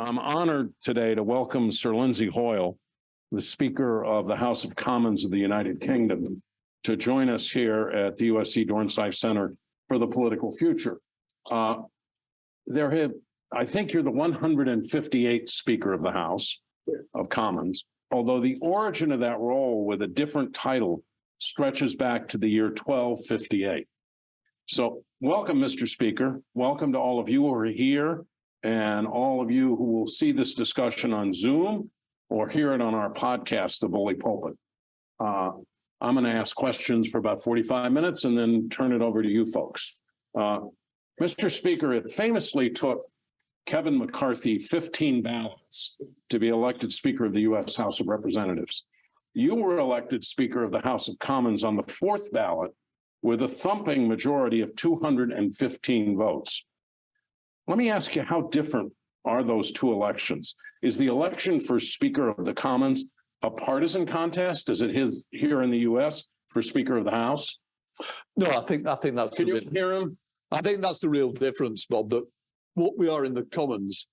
I'm honored today to welcome Sir Lindsay Hoyle, the Speaker of the House of Commons of the United Kingdom, to join us here at the USC Dornsife Center for the Political Future. I think you're the 158th Speaker of the House of Commons, although the origin of that role with a different title stretches back to the year 1258. So welcome, Mr. Speaker. Welcome to all of you who are here and all of you who will see this discussion on Zoom or hear it on our podcast, The Bully Pulpit. I'm going to ask questions for about 45 minutes and then turn it over to you folks. Mr. Speaker, it famously took Kevin McCarthy 15 ballots to be elected Speaker of the U.S. House of Representatives. You were elected Speaker of the House of Commons on the fourth ballot with a thumping majority of 215 votes. Let me ask you, how different are those two elections? Is the election for Speaker of the Commons a partisan contest, as it is here in the U.S. for Speaker of the House? No, I think that's. Can you hear him? I think that's the real difference, Bob. That what we are in the Commons,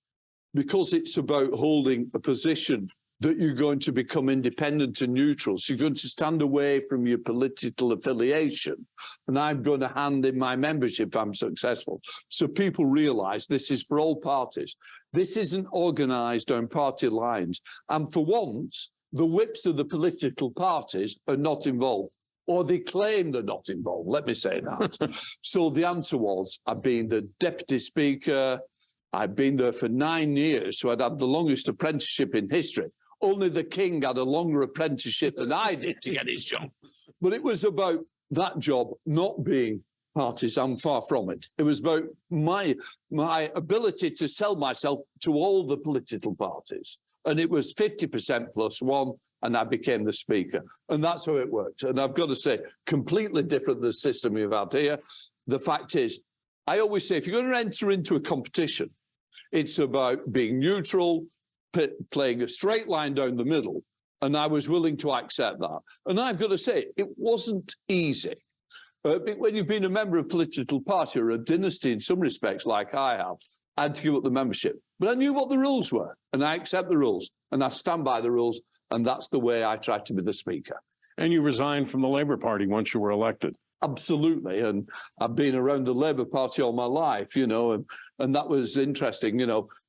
because it's about holding a position that you're going to become independent and neutral. So you're going to stand away from your political affiliation. And I'm going to hand in my membership if I'm successful. So people realize this is for all parties. This isn't organized on party lines. And for once, the whips of the political parties are not involved, or they claim they're not involved. Let me say that. So the answer was, I've been the deputy speaker. I've been there for 9 years. So I'd had the longest apprenticeship in history. Only the king had a longer apprenticeship than I did to get his job. But it was about that job not being partisan, far from it. It was about my ability to sell myself to all the political parties. And it was 50% plus one, and I became the Speaker. And that's how it worked. And I've got to say, completely different than the system you've had here. The fact is, I always say, if you're going to enter into a competition, it's about being neutral, playing a straight line down the middle, and I was willing to accept that. And I've got to say, it wasn't easy. When you've been a member of a political party or a dynasty in some respects, like I have, I had to give up the membership. But I knew what the rules were, and I accept the rules, and I stand by the rules, and that's the way I try to be the Speaker. And you resigned from the Labour Party once you were elected. Absolutely. And I've been around the Labour Party all my life, and that was interesting.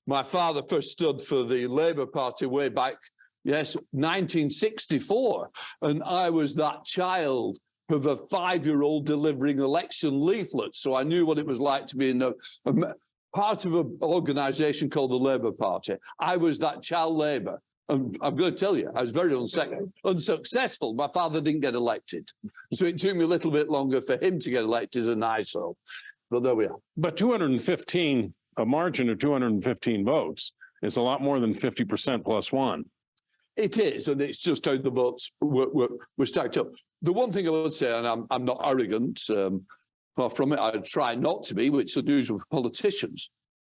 My father first stood for the Labour Party way back, 1964. And I was that child of a 5-year-old delivering election leaflets. So I knew what it was like to be in a part of an organisation called the Labour Party. I was that child Labour. And I'm going to tell you, I was very unsuccessful. My father didn't get elected. So it took me a little bit longer for him to get elected than I saw. But there we are. But 215, a margin of 215 votes is a lot more than 50% plus one. It is, and it's just how the votes were stacked up. The one thing I would say, and I'm not arrogant, far from it, I try not to be, which is unusual for politicians.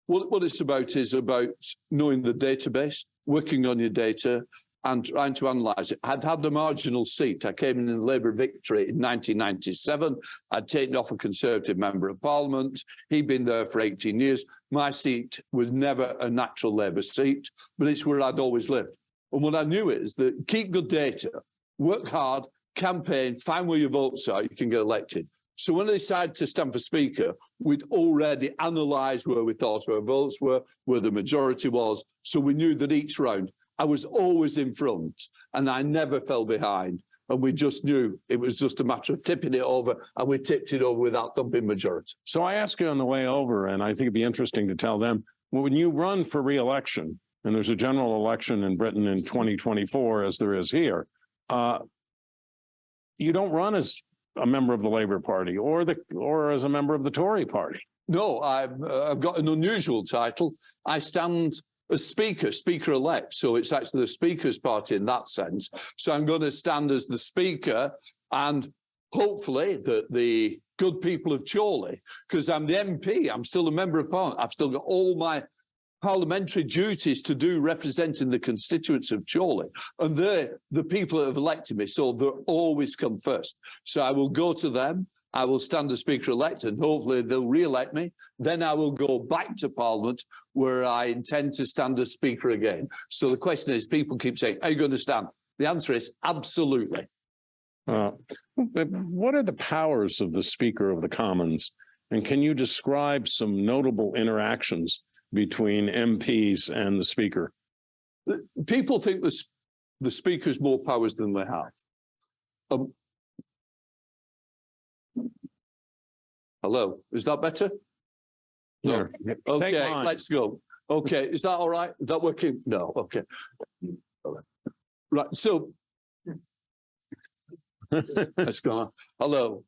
What it's about is about knowing the database, working on your data, and trying to analyse it. I'd had the marginal seat. I came in the Labour victory in 1997. I'd taken off a Conservative Member of Parliament. He'd been there for 18 years. My seat was never a natural Labour seat, but it's where I'd always lived. And what I knew is that keep good data, work hard, campaign, find where your votes are, you can get elected. So when I decided to stand for Speaker, we'd already analysed where we thought our votes were, where the majority was. So we knew that each round I was always in front and I never fell behind. And we just knew it was just a matter of tipping it over, and we tipped it over without thumping majority. So I asked you on the way over, and I think it'd be interesting to tell them, when you run for re-election, and there's a general election in Britain in 2024, as there is here, you don't run as a member of the Labour Party or as a member of the Tory Party. No, I've got an unusual title. I stand as Speaker-elect. So it's actually the Speaker's Party in that sense. So I'm going to stand as the Speaker and hopefully the good people of Chorley, because I'm the MP. I'm still a member of Parliament. I've still got all my parliamentary duties to do representing the constituents of Chorley. And they're the people that have elected me, so they'll always come first. So I will go to them. I will stand as Speaker-elect and hopefully they'll re-elect me. Then I will go back to Parliament where I intend to stand as Speaker again. So the question is, people keep saying, are you going to stand? The answer is absolutely. What are the powers of the Speaker of the Commons? And can you describe some notable interactions between MPs and the Speaker? People think the Speaker's more powers than they have. Hello, is that better? No. Okay, let's go. Okay, is that all right? Is that working? No, okay. Right, so that's gone. Hello.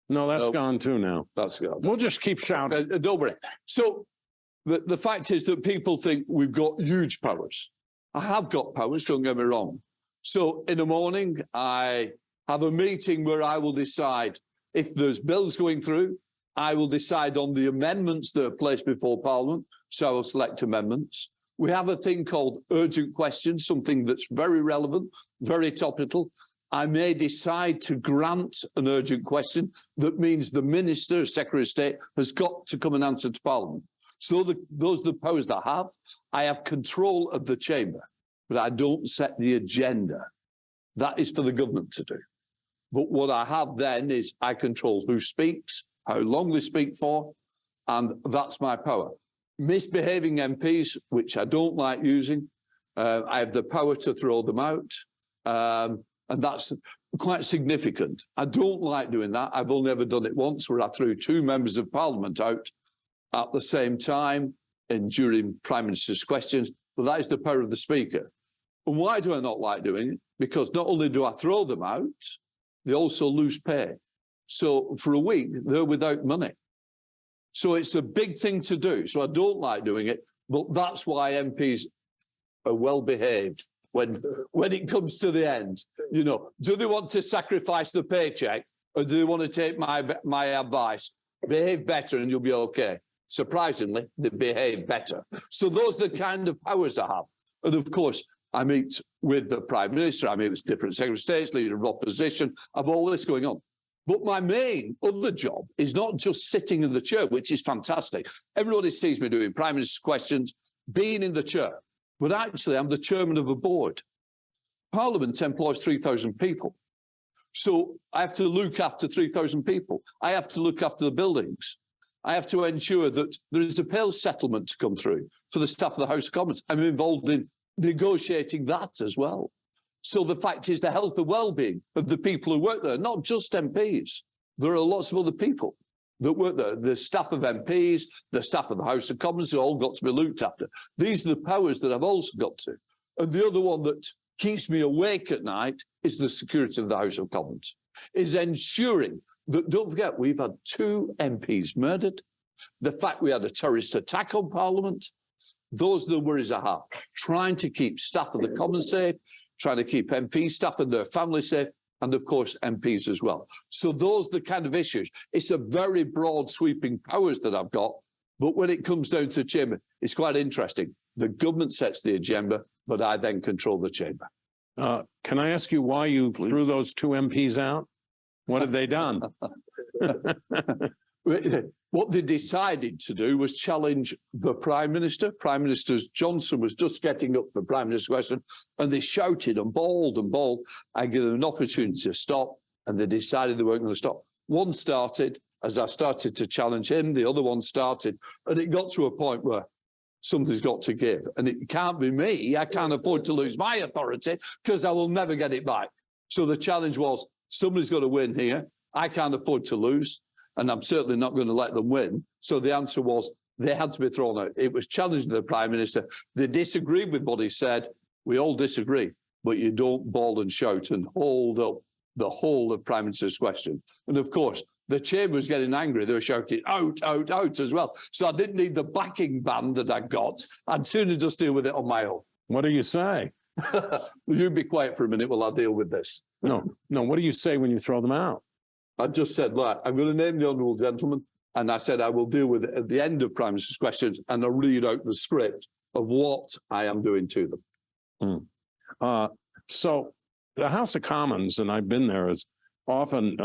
No, that's gone too now. That's gone. We'll just keep shouting. Over it. So the fact is that people think we've got huge powers. I have got powers, don't get me wrong. So in the morning, I have a meeting where I will decide if there's bills going through. I will decide on the amendments that are placed before Parliament, so I will select amendments. We have a thing called urgent questions, something that's very relevant, very topical. I may decide to grant an urgent question that means the Minister, Secretary of State, has got to come and answer to Parliament. So those are the powers that I have. I have control of the chamber, but I don't set the agenda. That is for the government to do. But what I have then is I control who speaks, how long they speak for, and that's my power. Misbehaving MPs, which I don't like using, I have the power to throw them out, and that's quite significant. I don't like doing that. I've only ever done it once, where I threw 2 members of Parliament out at the same time and during Prime Minister's questions, but that is the power of the Speaker. And why do I not like doing it? Because not only do I throw them out, they also lose pay. So for a week, they're without money. So it's a big thing to do. So I don't like doing it, but that's why MPs are well behaved when it comes to the end. You know, do they want to sacrifice the paycheck, or do they want to take my advice? Behave better and you'll be okay. Surprisingly, they behave better. So those are the kind of powers I have. And of course, I meet with the Prime Minister, I meet with different Secretary of States, Leader of Opposition, I have all this going on. But my main other job is not just sitting in the chair, which is fantastic. Everybody sees me doing Prime Minister's questions, being in the chair. But actually, I'm the chairman of a board. Parliament employs 3,000 people. So I have to look after 3,000 people. I have to look after the buildings. I have to ensure that there is a pay settlement to come through for the staff of the House of Commons. I'm involved in negotiating that as well. So the fact is the health and well-being of the people who work there, not just MPs. There are lots of other people that work there. The staff of MPs, the staff of the House of Commons, have all got to be looked after. These are the powers that I've also got to. And the other one that keeps me awake at night is the security of the House of Commons, is ensuring that, don't forget, we've had 2 MPs murdered. The fact we had a terrorist attack on Parliament. Those are the worries I have. Trying to keep staff of the Commons safe, trying to keep MP staff and their families safe, and of course MPs as well. So those are the kind of issues. It's a very broad sweeping powers that I've got, but when it comes down to the chamber, it's quite interesting. The government sets the agenda, but I then control the chamber. Can I ask you why you threw those 2 MPs out? What have they done? What they decided to do was challenge the Prime Minister. Prime Minister Johnson was just getting up for Prime Minister's question, and they shouted and bawled and bawled. I gave them an opportunity to stop, and they decided they weren't going to stop. One started, as I started to challenge him, the other one started, and it got to a point where something's got to give. And it can't be me. I can't afford to lose my authority because I will never get it back. So the challenge was, somebody's got to win here. I can't afford to lose. And I'm certainly not going to let them win. So the answer was they had to be thrown out. It was challenging the Prime Minister. They disagreed with what he said. We all disagree, but you don't bawl and shout and hold up the whole of Prime Minister's question. And of course, the chamber was getting angry. They were shouting out, out, out as well. So I didn't need the backing band that I got. I'd sooner just deal with it on my own. What do you say? You be quiet for a minute while I deal with this. No. What do you say when you throw them out? I just said, look, I'm going to name the honourable gentleman, and I said I will deal with it at the end of Prime Minister's questions, and I'll read out the script of what I am doing to them. So the House of Commons, and I've been there, is often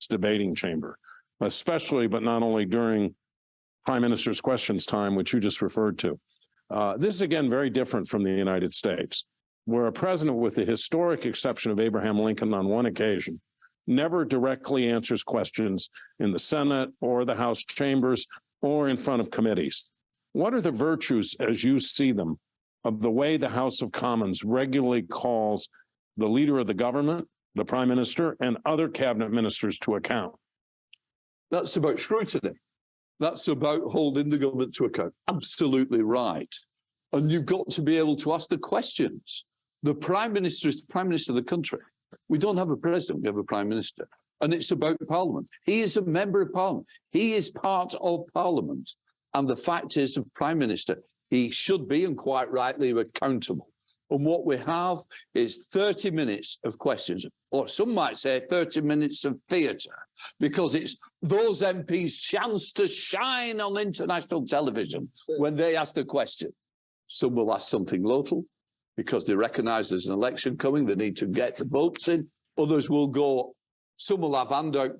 debating chamber, especially, but not only during Prime Minister's questions time, which you just referred to. This is, again, very different from the United States, where a president, with the historic exception of Abraham Lincoln on one occasion, never directly answers questions in the Senate or the House chambers or in front of committees. What are the virtues, as you see them, of the way the House of Commons regularly calls the leader of the government, the prime minister, and other cabinet ministers to account? That's about scrutiny. That's about holding the government to account. Absolutely right. And you've got to be able to ask the questions. The prime minister is the prime minister of the country. We don't have a president, we have a prime minister. And it's about Parliament. He is a member of Parliament. He is part of Parliament. And the fact is, the prime minister, he should be, and quite rightly, accountable. And what we have is 30 minutes of questions, or some might say 30 minutes of theatre, because it's those MPs' chance to shine on international television when they ask the question. Some will ask something local because they recognise there's an election coming, they need to get the votes in. Others will go, some will have handout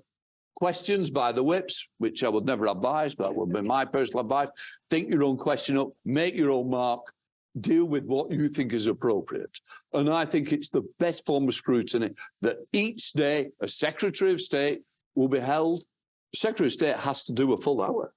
questions by the whips, which I would never advise, but that would be my personal advice. Think your own question up, make your own mark, deal with what you think is appropriate. And I think it's the best form of scrutiny that each day a Secretary of State will be held. The Secretary of State has to do a full hour.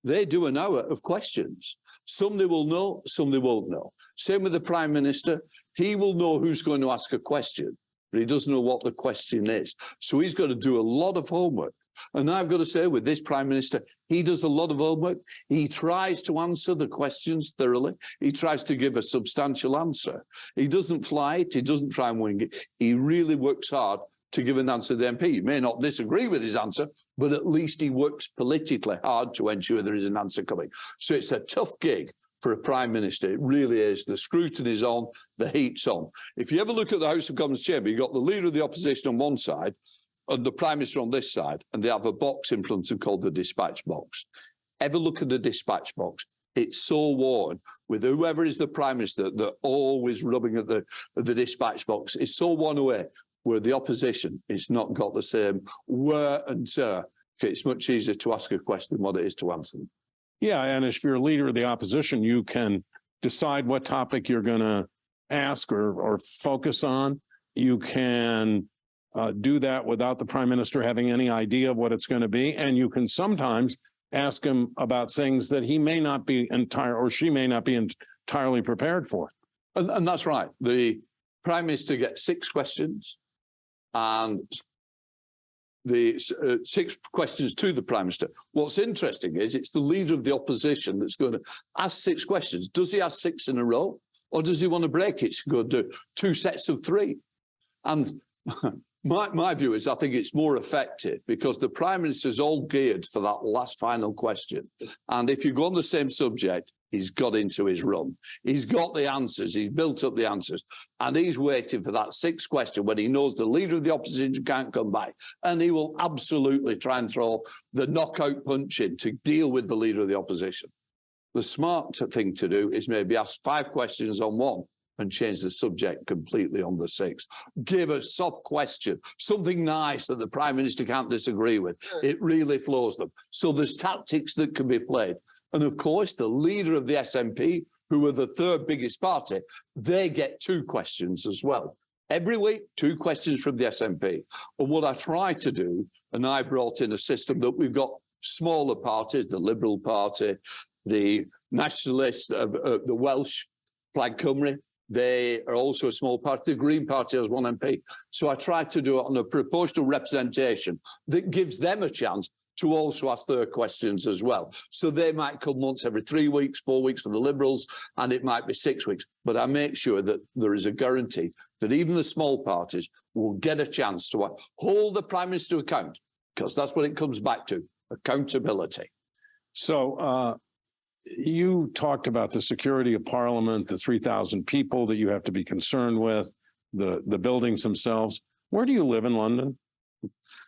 They do an hour of questions. Some they will know, some they won't know. Same with the Prime Minister. He will know who's going to ask a question, but he doesn't know what the question is. So he's got to do a lot of homework. And I've got to say, with this Prime Minister, he does a lot of homework. He tries to answer the questions thoroughly. He tries to give a substantial answer. He doesn't fly it. He doesn't try and wing it. He really works hard to give an answer to the MP. You may not disagree with his answer, but at least he works politically hard to ensure there is an answer coming. So it's a tough gig for a Prime Minister. It really is. The scrutiny's on, the heat's on. If you ever look at the House of Commons chamber, you've got the Leader of the Opposition on one side, and the Prime Minister on this side, and they have a box in front of them called the dispatch box. Ever look at the dispatch box? It's so worn with whoever is the Prime Minister, they're always rubbing at the dispatch box. It's so worn away, where the opposition is not got the same wear and tear. It's much easier to ask a question than what it is to answer them. Yeah, and if you're a leader of the opposition, you can decide what topic you're going to ask or focus on. You can do that without the prime minister having any idea of what it's going to be. And you can sometimes ask him about things that he may not be or she may not be entirely prepared for. And that's right. The prime minister gets 6 questions, and the 6 questions to the prime minister. What's interesting is it's the leader of the opposition that's going to ask 6 questions. Does he ask 6 in a row, or does he want to break it to go do 2 sets of 3? And my view is I think it's more effective because the prime minister is all geared for that last final question. And if you go on the same subject, he's got into his run. He's got the answers. He's built up the answers. And he's waiting for that 6th question when he knows the leader of the opposition can't come back. And he will absolutely try and throw the knockout punch in to deal with the leader of the opposition. The smart thing to do is maybe ask 5 questions on one and change the subject completely on the 6th. Give a soft question, something nice that the Prime Minister can't disagree with. It really flows them. So there's tactics that can be played. And of course, the leader of the SNP, who are the 3rd biggest party, they get 2 questions as well. Every week, 2 questions from the SNP. And what I try to do, and I brought in a system that we've got smaller parties, the Liberal Party, the Nationalist, the Welsh, Plaid Cymru, they are also a small party. The Green Party has 1 MP. So I tried to do it on a proportional representation that gives them a chance to also ask their questions as well. So they might come once every 3 weeks, 4 weeks for the Liberals, and it might be 6 weeks. But I make sure that there is a guarantee that even the small parties will get a chance to hold the Prime Minister to account, because that's what it comes back to, accountability. So you talked about the security of Parliament, the 3,000 people that you have to be concerned with, the buildings themselves. Where do you live in London?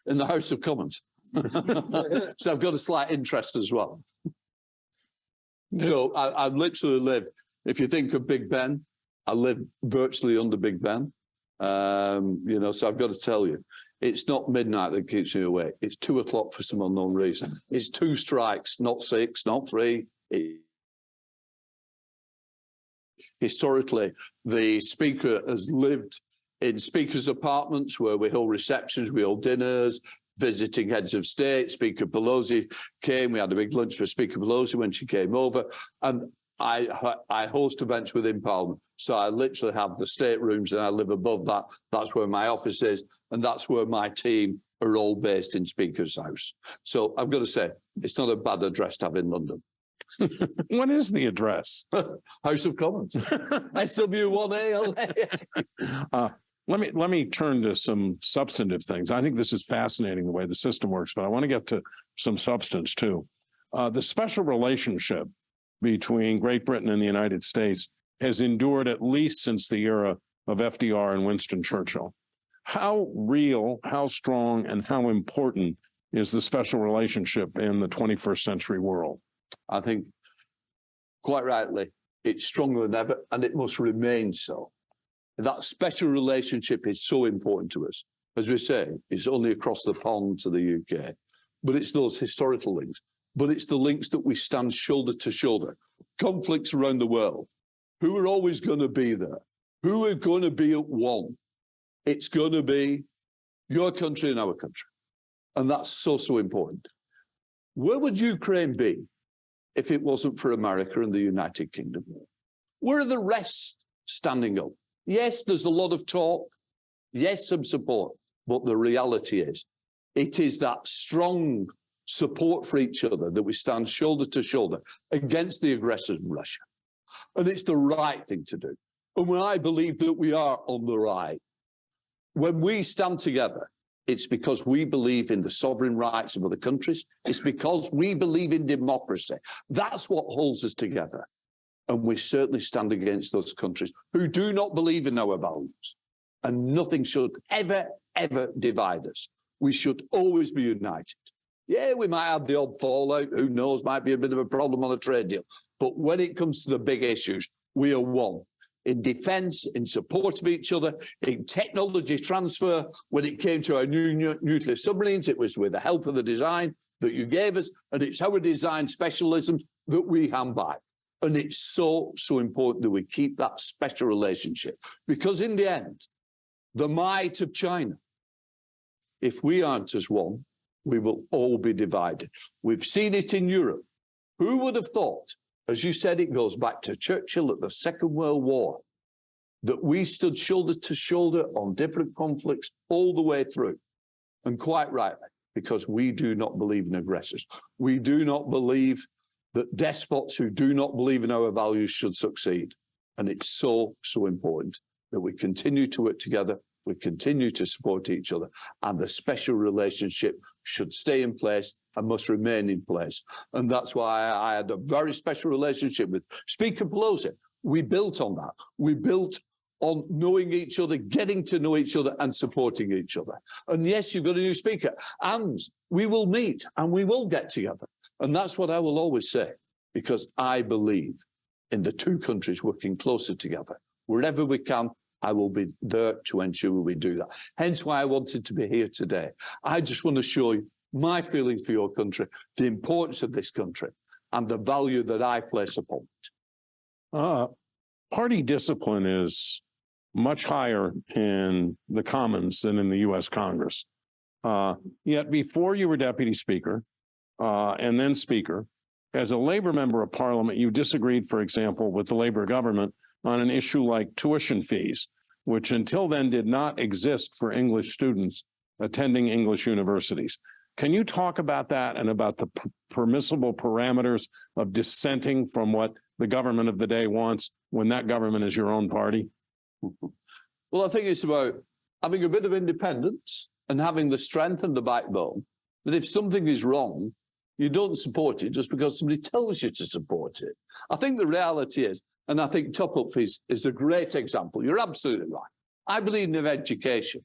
In the House of Commons. So I've got a slight interest as well. So I literally live, if you think of Big Ben, I live virtually under Big Ben. So I've got to tell you, It's not midnight that keeps me awake. It's 2 o'clock for some unknown reason. It's 2 strikes, not 6, not 3. Historically, the Speaker has lived in Speaker's apartments where we hold receptions, we hold dinners, visiting heads of state. Speaker Pelosi came. We had a big lunch for Speaker Pelosi when she came over. And I host events within Parliament. So I literally have the staterooms and I live above that. That's where my office is. And that's where my team are all based in Speaker's House. So I've got to say, it's not a bad address to have in London. What is the address? House of Commons. SW1A. Let me turn to some substantive things. I think this is fascinating the way the system works, but I want to get to some substance too. The special relationship between Great Britain and the United States has endured at least since the era of FDR and Winston Churchill. How real, how strong, and how important is the special relationship in the 21st century world? I think, quite rightly, it's stronger than ever, and it must remain so. That special relationship is so important to us. As we say, it's only across the pond to the UK, but it's those historical links. But it's the links that we stand shoulder to shoulder. Conflicts around the world. Who are always going to be there? Who are going to be at one? It's going to be your country and our country. And that's so, so important. Where would Ukraine be if it wasn't for America and the United Kingdom? Where are the rest standing up? Yes, there's a lot of talk. Yes, some support. But the reality is, it is that strong support for each other that we stand shoulder to shoulder against the aggressors in Russia. And it's the right thing to do. And when I believe that we are on the right, when we stand together, it's because we believe in the sovereign rights of other countries. It's because we believe in democracy. That's what holds us together. And we certainly stand against those countries who do not believe in our values. And nothing should ever, ever divide us. We should always be united. Yeah, we might have the odd fallout. Who knows, might be a bit of a problem on a trade deal. But when it comes to the big issues, we are one. In defence, in support of each other, in technology transfer. When it came to our new nuclear submarines, it was with the help of the design that you gave us, and it's our design specialisms that we hand back. And it's so, so important that we keep that special relationship. Because in the end, the might of China, if we aren't as one, we will all be divided. We've seen it in Europe. Who would have thought, as you said, it goes back to Churchill at the Second World War, that we stood shoulder to shoulder on different conflicts all the way through. And quite rightly, because we do not believe in aggressors. We do not believe that despots who do not believe in our values should succeed. And it's so, so important that we continue to work together, we continue to support each other, and the special relationship should stay in place and must remain in place. And that's why I had a very special relationship with Speaker Pelosi. We built on that. We built on knowing each other, getting to know each other and supporting each other. And yes, you've got a new speaker, and we will meet and we will get together. And that's what I will always say, because I believe in the two countries working closer together. Wherever we can, I will be there to ensure we do that. Hence why I wanted to be here today. I just want to show you my feelings for your country, the importance of this country, and the value that I place upon it. Party discipline is much higher in the Commons than in the U.S. Congress. Yet before you were Deputy Speaker and then Speaker, as a Labor member of Parliament, you disagreed, for example, with the Labor government on an issue like tuition fees, which until then did not exist for English students attending English universities. Can you talk about that and about the permissible parameters of dissenting from what the government of the day wants when that government is your own party? Well, I think it's about having a bit of independence and having the strength and the backbone that if something is wrong, you don't support it just because somebody tells you to support it. I think the reality is, and I think top-up fees is a great example. You're absolutely right. I believe in education.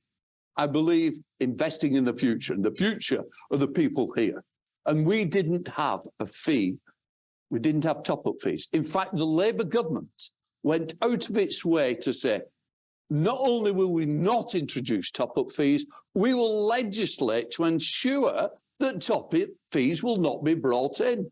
I believe investing in the future, and the future of the people here. And we didn't have a fee. We didn't have top-up fees. In fact, the Labour government went out of its way to say, not only will we not introduce top-up fees, we will legislate to ensure that top-up fees will not be brought in.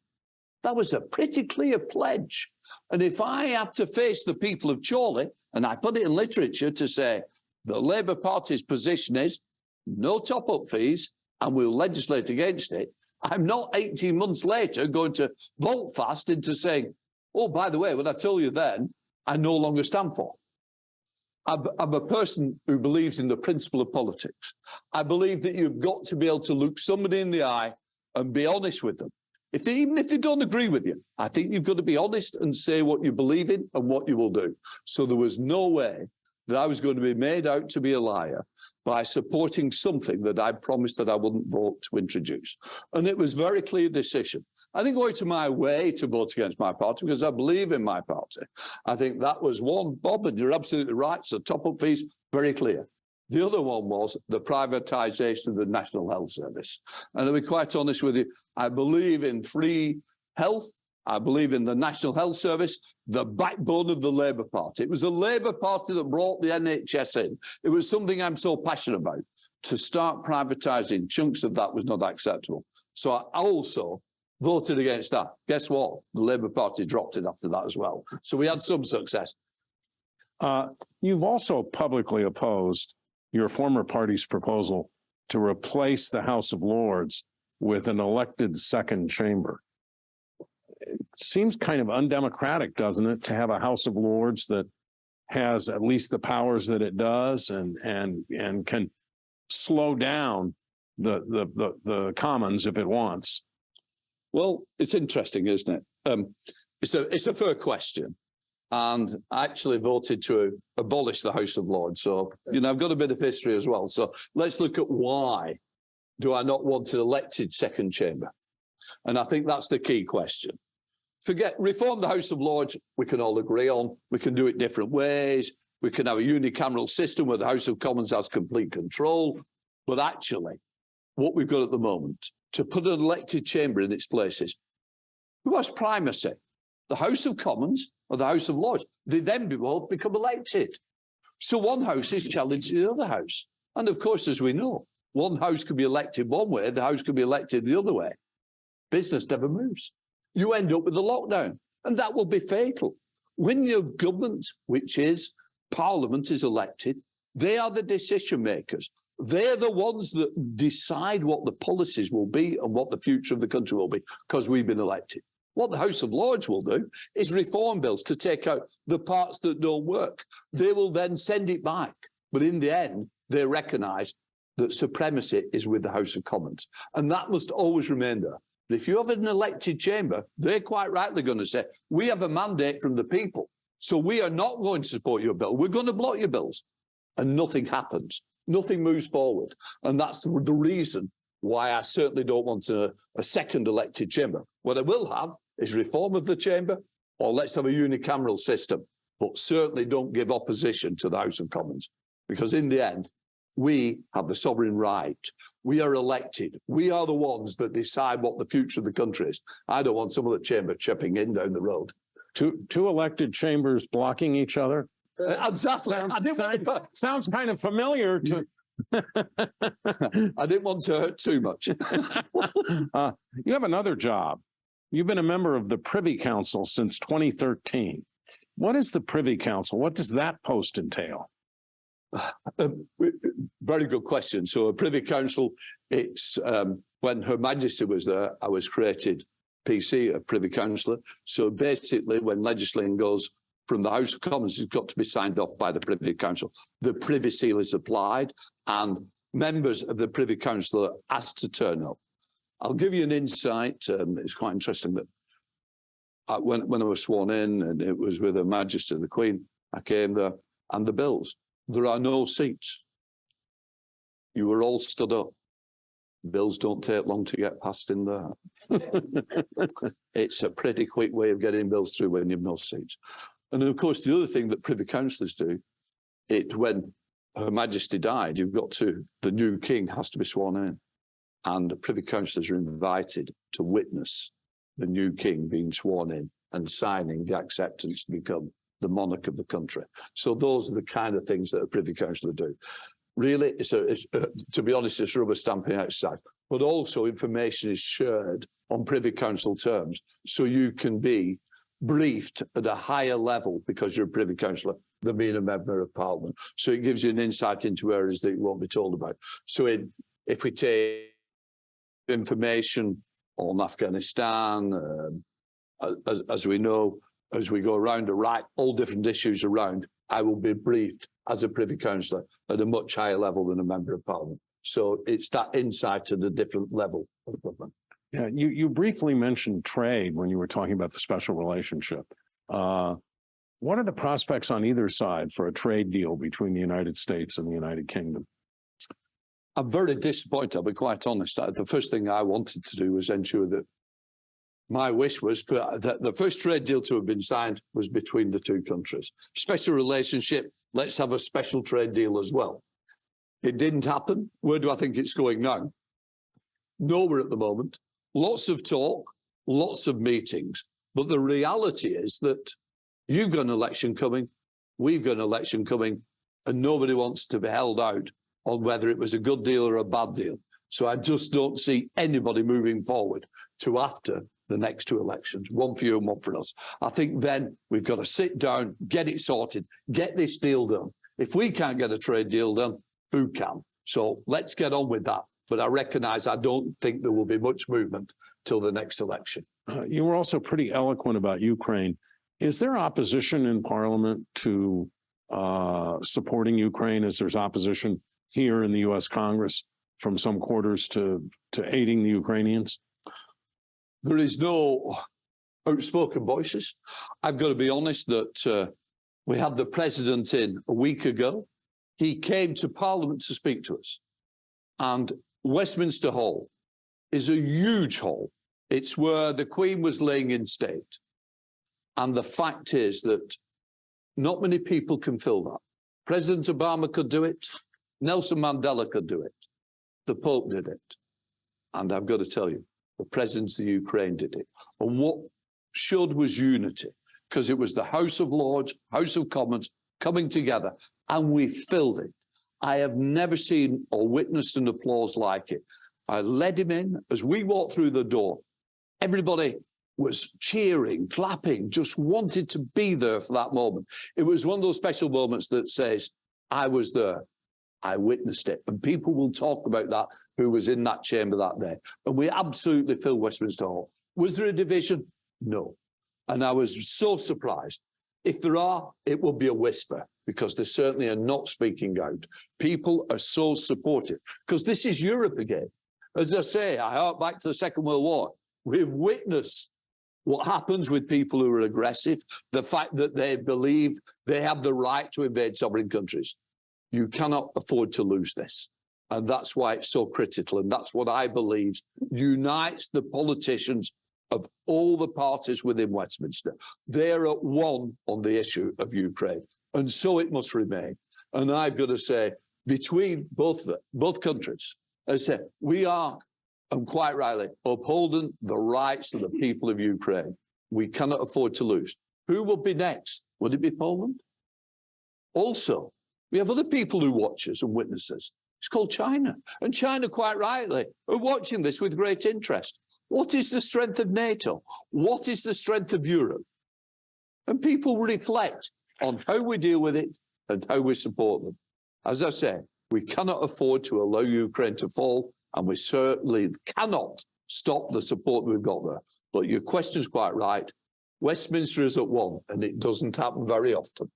That was a pretty clear pledge. And if I have to face the people of Chorley, and I put it in literature to say the Labour Party's position is no top-up fees and we'll legislate against it, I'm not 18 months later going to vote fast into saying, oh, by the way, what I told you then, I no longer stand for. I'm a person who believes in the principle of politics. I believe that you've got to be able to look somebody in the eye and be honest with them. Even if they don't agree with you, I think you've got to be honest and say what you believe in and what you will do. So there was no way that I was going to be made out to be a liar by supporting something that I promised that I wouldn't vote to introduce. And it was a very clear decision. I didn't go out of my way to vote against my party because I believe in my party. I think that was one, Bob, and you're absolutely right. So top-up fees, very clear. The other one was the privatisation of the National Health Service. And to be quite honest with you, I believe in free health. I believe in the National Health Service, the backbone of the Labour Party. It was the Labour Party that brought the NHS in. It was something I'm so passionate about. To start privatising chunks of that was not acceptable. So I also voted against that. Guess what? The Labour Party dropped it after that as well. So we had some success. You've also publicly opposed your former party's proposal to replace the House of Lords with an elected second chamber. It seems kind of undemocratic, doesn't it, to have a House of Lords that has at least the powers that it does and can slow down the Commons if it wants. Well, it's interesting, isn't it? It's a fair question. And I actually voted to abolish the House of Lords. So, I've got a bit of history as well. So let's look at why do I not want an elected second chamber? And I think that's the key question. Reform the House of Lords, we can all agree on. We can do it different ways. We can have a unicameral system where the House of Commons has complete control. But actually, what we've got at the moment, to put an elected chamber in its places, who has primacy? The House of Commons or the House of Lords? They then both become elected. So one house is challenging the other house. And of course, as we know, one house could be elected one way, the house could be elected the other way. Business never moves. You end up with a lockdown, and that will be fatal. When your government, which is Parliament, is elected, they are the decision makers. They're the ones that decide what the policies will be and what the future of the country will be, because we've been elected. What the House of Lords will do is reform bills to take out the parts that don't work. They will then send it back. But in the end, they recognise that supremacy is with the House of Commons. And that must always remain there. But if you have an elected chamber, they're quite rightly going to say, we have a mandate from the people, so we are not going to support your bill. We're going to block your bills. And nothing happens. Nothing moves forward. And that's the reason why I certainly don't want a second elected chamber. What I will have is reform of the chamber, or let's have a unicameral system, but certainly don't give opposition to the House of Commons, because in the end, we have the sovereign right. We are elected. We are the ones that decide what the future of the country is. I don't want some of the chamber chipping in down the road. Two elected chambers blocking each other? Exactly. Sounds kind of familiar to... I didn't want to hurt too much. You have another job. You've been a member of the Privy Council since 2013. What is the Privy Council? What does that post entail? Very good question. So a Privy Council, it's when Her Majesty was there, I was created PC, a Privy Councillor. So basically, when legislation goes from the House of Commons, it's got to be signed off by the Privy Council. The Privy Seal is applied, and members of the Privy Council are asked to turn up. I'll give you an insight. It's quite interesting that when I was sworn in, and it was with Her Majesty the Queen, I came there, and the bills, there are no seats. You were all stood up. Bills don't take long to get passed in there. It's a pretty quick way of getting bills through when you have no seats. And of course, the other thing that Privy Councillors do, when Her Majesty died, the new king has to be sworn in. And the Privy Councillors are invited to witness the new king being sworn in and signing the acceptance to become the monarch of the country. So those are the kind of things that a Privy Councillor do. Really, to be honest, it's rubber stamping outside, but also information is shared on Privy Council terms, so you can be briefed at a higher level because you're a Privy Councillor than being a member of Parliament. So it gives you an insight into areas that you won't be told about. So if we take information on Afghanistan, as we know, as we go around all different issues around, I will be briefed as a Privy Councillor at a much higher level than a member of Parliament. So it's that insight at a different level of government. Yeah, you briefly mentioned trade when you were talking about the special relationship. What are the prospects on either side for a trade deal between the United States and the United Kingdom? I'm very disappointed, I'll be quite honest. The first thing I wanted to do was ensure that my wish was for the first trade deal to have been signed was between the two countries. Special relationship, let's have a special trade deal as well. It didn't happen. Where do I think it's going now? Nowhere at the moment. Lots of talk, lots of meetings. But the reality is that you've got an election coming, we've got an election coming, and nobody wants to be held out on whether it was a good deal or a bad deal. So I just don't see anybody moving forward to after the next two elections, one for you and one for us. I think then we've got to sit down, get it sorted, get this deal done. If we can't get a trade deal done, who can? So let's get on with that. But I recognise I don't think there will be much movement till the next election. You were also pretty eloquent about Ukraine. Is there opposition in Parliament to supporting Ukraine as there's opposition here in the U.S. Congress from some quarters to aiding the Ukrainians? There is no outspoken voices. I've got to be honest that we had the president in a week ago. He came to Parliament to speak to us. And Westminster Hall is a huge hall. It's where the Queen was laying in state. And the fact is that not many people can fill that. President Obama could do it. Nelson Mandela could do it. The Pope did it. And I've got to tell you, the presidents of Ukraine did it. And what showed was unity, because it was the House of Lords, House of Commons coming together, and we filled it. I have never seen or witnessed an applause like it. I led him in. As we walked through the door, everybody was cheering, clapping, just wanted to be there for that moment. It was one of those special moments that says, I was there. I witnessed it. And people will talk about that who was in that chamber that day. And we absolutely filled Westminster Hall. Was there a division? No. And I was so surprised. If there are, it will be a whisper, because they certainly are not speaking out. People are so supportive, because this is Europe again. As I say, I hark back to the Second World War. We've witnessed what happens with people who are aggressive, the fact that they believe they have the right to invade sovereign countries. You cannot afford to lose this. And that's why it's so critical. And that's what I believe unites the politicians of all the parties within Westminster. They're at one on the issue of Ukraine. And so it must remain. And I've got to say, between both countries, as I said, we are, and quite rightly, upholding the rights of the people of Ukraine. We cannot afford to lose. Who will be next? Would it be Poland? Also, we have other people who watch us and witness us. It's called China. And China, quite rightly, are watching this with great interest. What is the strength of NATO? What is the strength of Europe? And people reflect on how we deal with it and how we support them. As I say, we cannot afford to allow Ukraine to fall, and we certainly cannot stop the support we've got there. But your question's quite right. Westminster is at one, and it doesn't happen very often.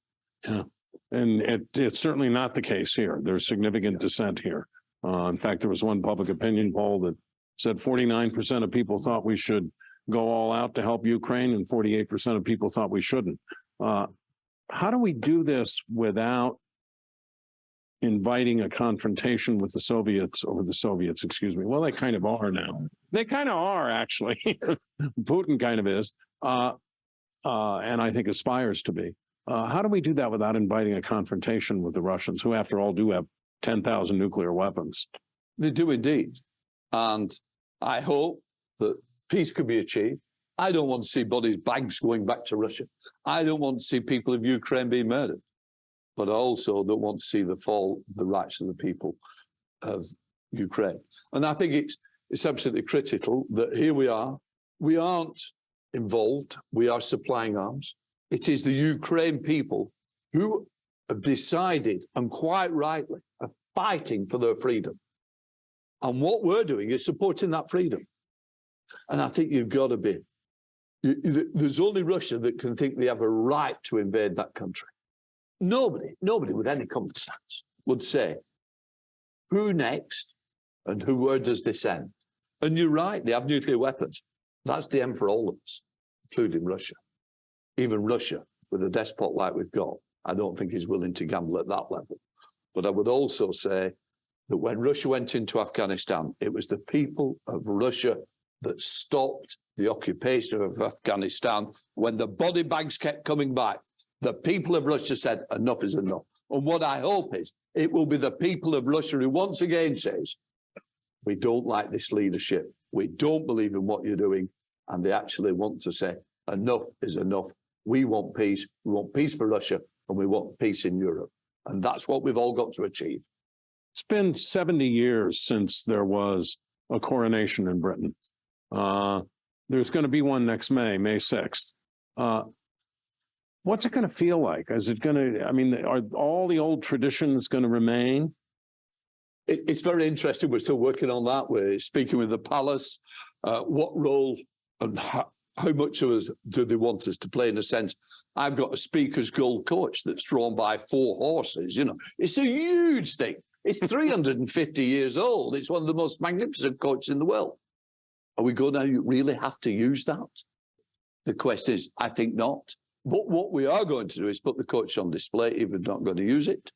Yeah. And it's certainly not the case here. There's significant dissent here. In fact, there was one public opinion poll that said 49% of people thought we should go all out to help Ukraine, and 48% of people thought we shouldn't. How do we do this without inviting a confrontation with the Soviets, excuse me? Well, they kind of are now. They kind of are, actually. Putin kind of is, and I think aspires to be. How do we do that without inviting a confrontation with the Russians, who, after all, do have 10,000 nuclear weapons? They do indeed. And I hope that peace can be achieved. I don't want to see bodies, bags going back to Russia. I don't want to see people of Ukraine being murdered. But I also don't want to see the fall of the rights of the people of Ukraine. And I think it's absolutely critical that here we aren't involved, we are supplying arms. It is the Ukraine people who have decided, and quite rightly, are fighting for their freedom. And what we're doing is supporting that freedom. And I think you've got to be. There's only Russia that can think they have a right to invade that country. Nobody with any common sense would say, who next and where does this end? And you're right, they have nuclear weapons. That's the end for all of us, including Russia. Even Russia, with a despot like we've got, I don't think is willing to gamble at that level. But I would also say that when Russia went into Afghanistan, it was the people of Russia that stopped the occupation of Afghanistan. When the body bags kept coming back, the people of Russia said, enough is enough. And what I hope is it will be the people of Russia who once again says, we don't like this leadership. We don't believe in what you're doing. And they actually want to say, enough is enough. We want peace. We want peace for Russia, and we want peace in Europe. And that's what we've all got to achieve. It's been 70 years since there was a coronation in Britain. There's going to be one next May 6th. What's it going to feel like? Is it going to, I mean, are all the old traditions going to remain? It's very interesting. We're still working on that. We're speaking with the palace. What role and how much of us do they want us to play? In a sense, I've got a Speaker's Gold coach that's drawn by 4 horses. You know, it's a huge thing. It's 350 years old. It's one of the most magnificent coaches in the world. Are we going to really have to use that? The question is, I think not. But what we are going to do is put the coach on display if we're not going to use it.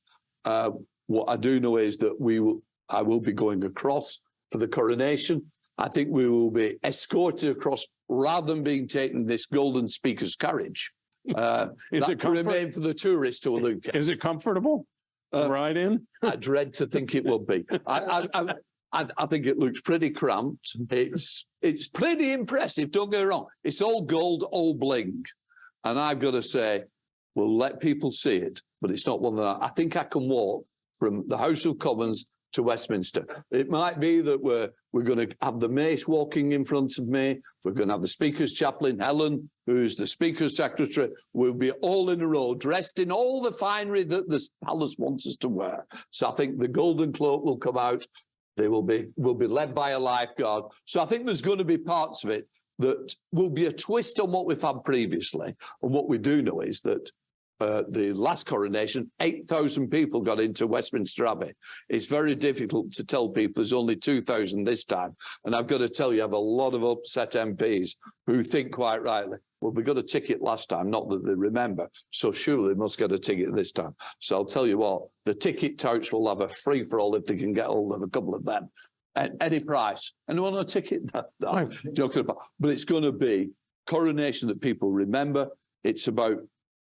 What I do know is that I will be going across for the coronation. I think we will be escorted across rather than being taken in this golden speaker's carriage. Is it remain for the tourists to look at? Is it comfortable to ride in? I dread to think it would be. I think it looks pretty cramped. It's pretty impressive, don't get me wrong. It's all gold, all bling. And I've got to say, we'll let people see it, but it's not one that I think I can walk from the House of Commons to Westminster. It might be that we're going to have the Mace walking in front of me. We're going to have the Speaker's chaplain, Helen, who's the Speaker's secretary. We'll be all in a row, dressed in all the finery that the palace wants us to wear. So I think the golden cloak will come out. We'll be led by a lifeguard. So I think there's going to be parts of it that will be a twist on what we've had previously. And what we do know is that the last coronation, 8,000 people got into Westminster Abbey. It's very difficult to tell people there's only 2,000 this time. And I've got to tell you, I have a lot of upset MPs who think quite rightly, well, we got a ticket last time, not that they remember. So surely they must get a ticket this time. So I'll tell you what, the ticket touts will have a free-for-all if they can get hold of a couple of them. At any price. Anyone on a ticket? No, I'm joking about. But it's going to be coronation that people remember. It's about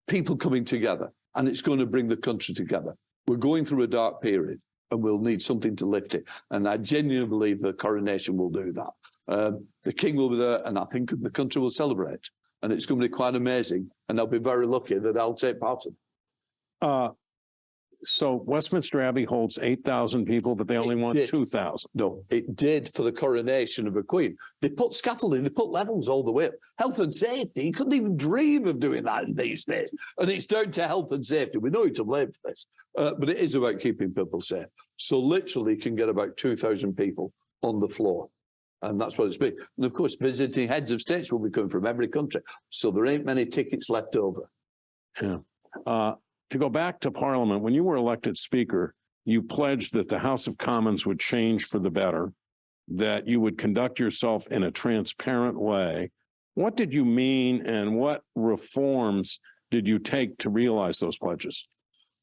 people coming together, and it's going to bring the country together. We're going through a dark period, and we'll need something to lift it. And I genuinely believe the coronation will do that. The king will be there, and I think the country will celebrate. And it's going to be quite amazing. And I'll be very lucky that I'll take part in it. So Westminster Abbey holds 8,000 people, but they only want 2,000. No, it did for the coronation of a queen. They put scaffolding, they put levels all the way up. Health and safety, you couldn't even dream of doing that in these days. And it's down to health and safety. We know who to blame for this, but it is about keeping people safe. So literally you can get about 2,000 people on the floor. And that's what it's been. And of course, visiting heads of states will be coming from every country. So there ain't many tickets left over. Yeah. To go back to Parliament, when you were elected Speaker, you pledged that the House of Commons would change for the better, that you would conduct yourself in a transparent way. What did you mean, and what reforms did you take to realize those pledges?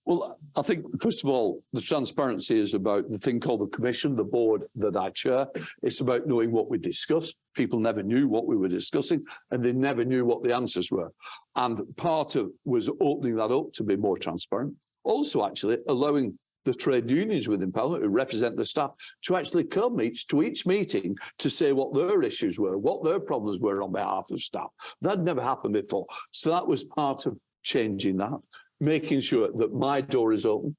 Well, I think, first of all, the transparency is about the thing called the commission, the board that I chair. It's about knowing what we discuss. People never knew what we were discussing, and they never knew what the answers were. And part of was opening that up to be more transparent. Also, actually, allowing the trade unions within Parliament who represent the staff to actually come to each meeting to say what their issues were, what their problems were on behalf of staff. That never happened before. So that was part of changing that, making sure that my door is open.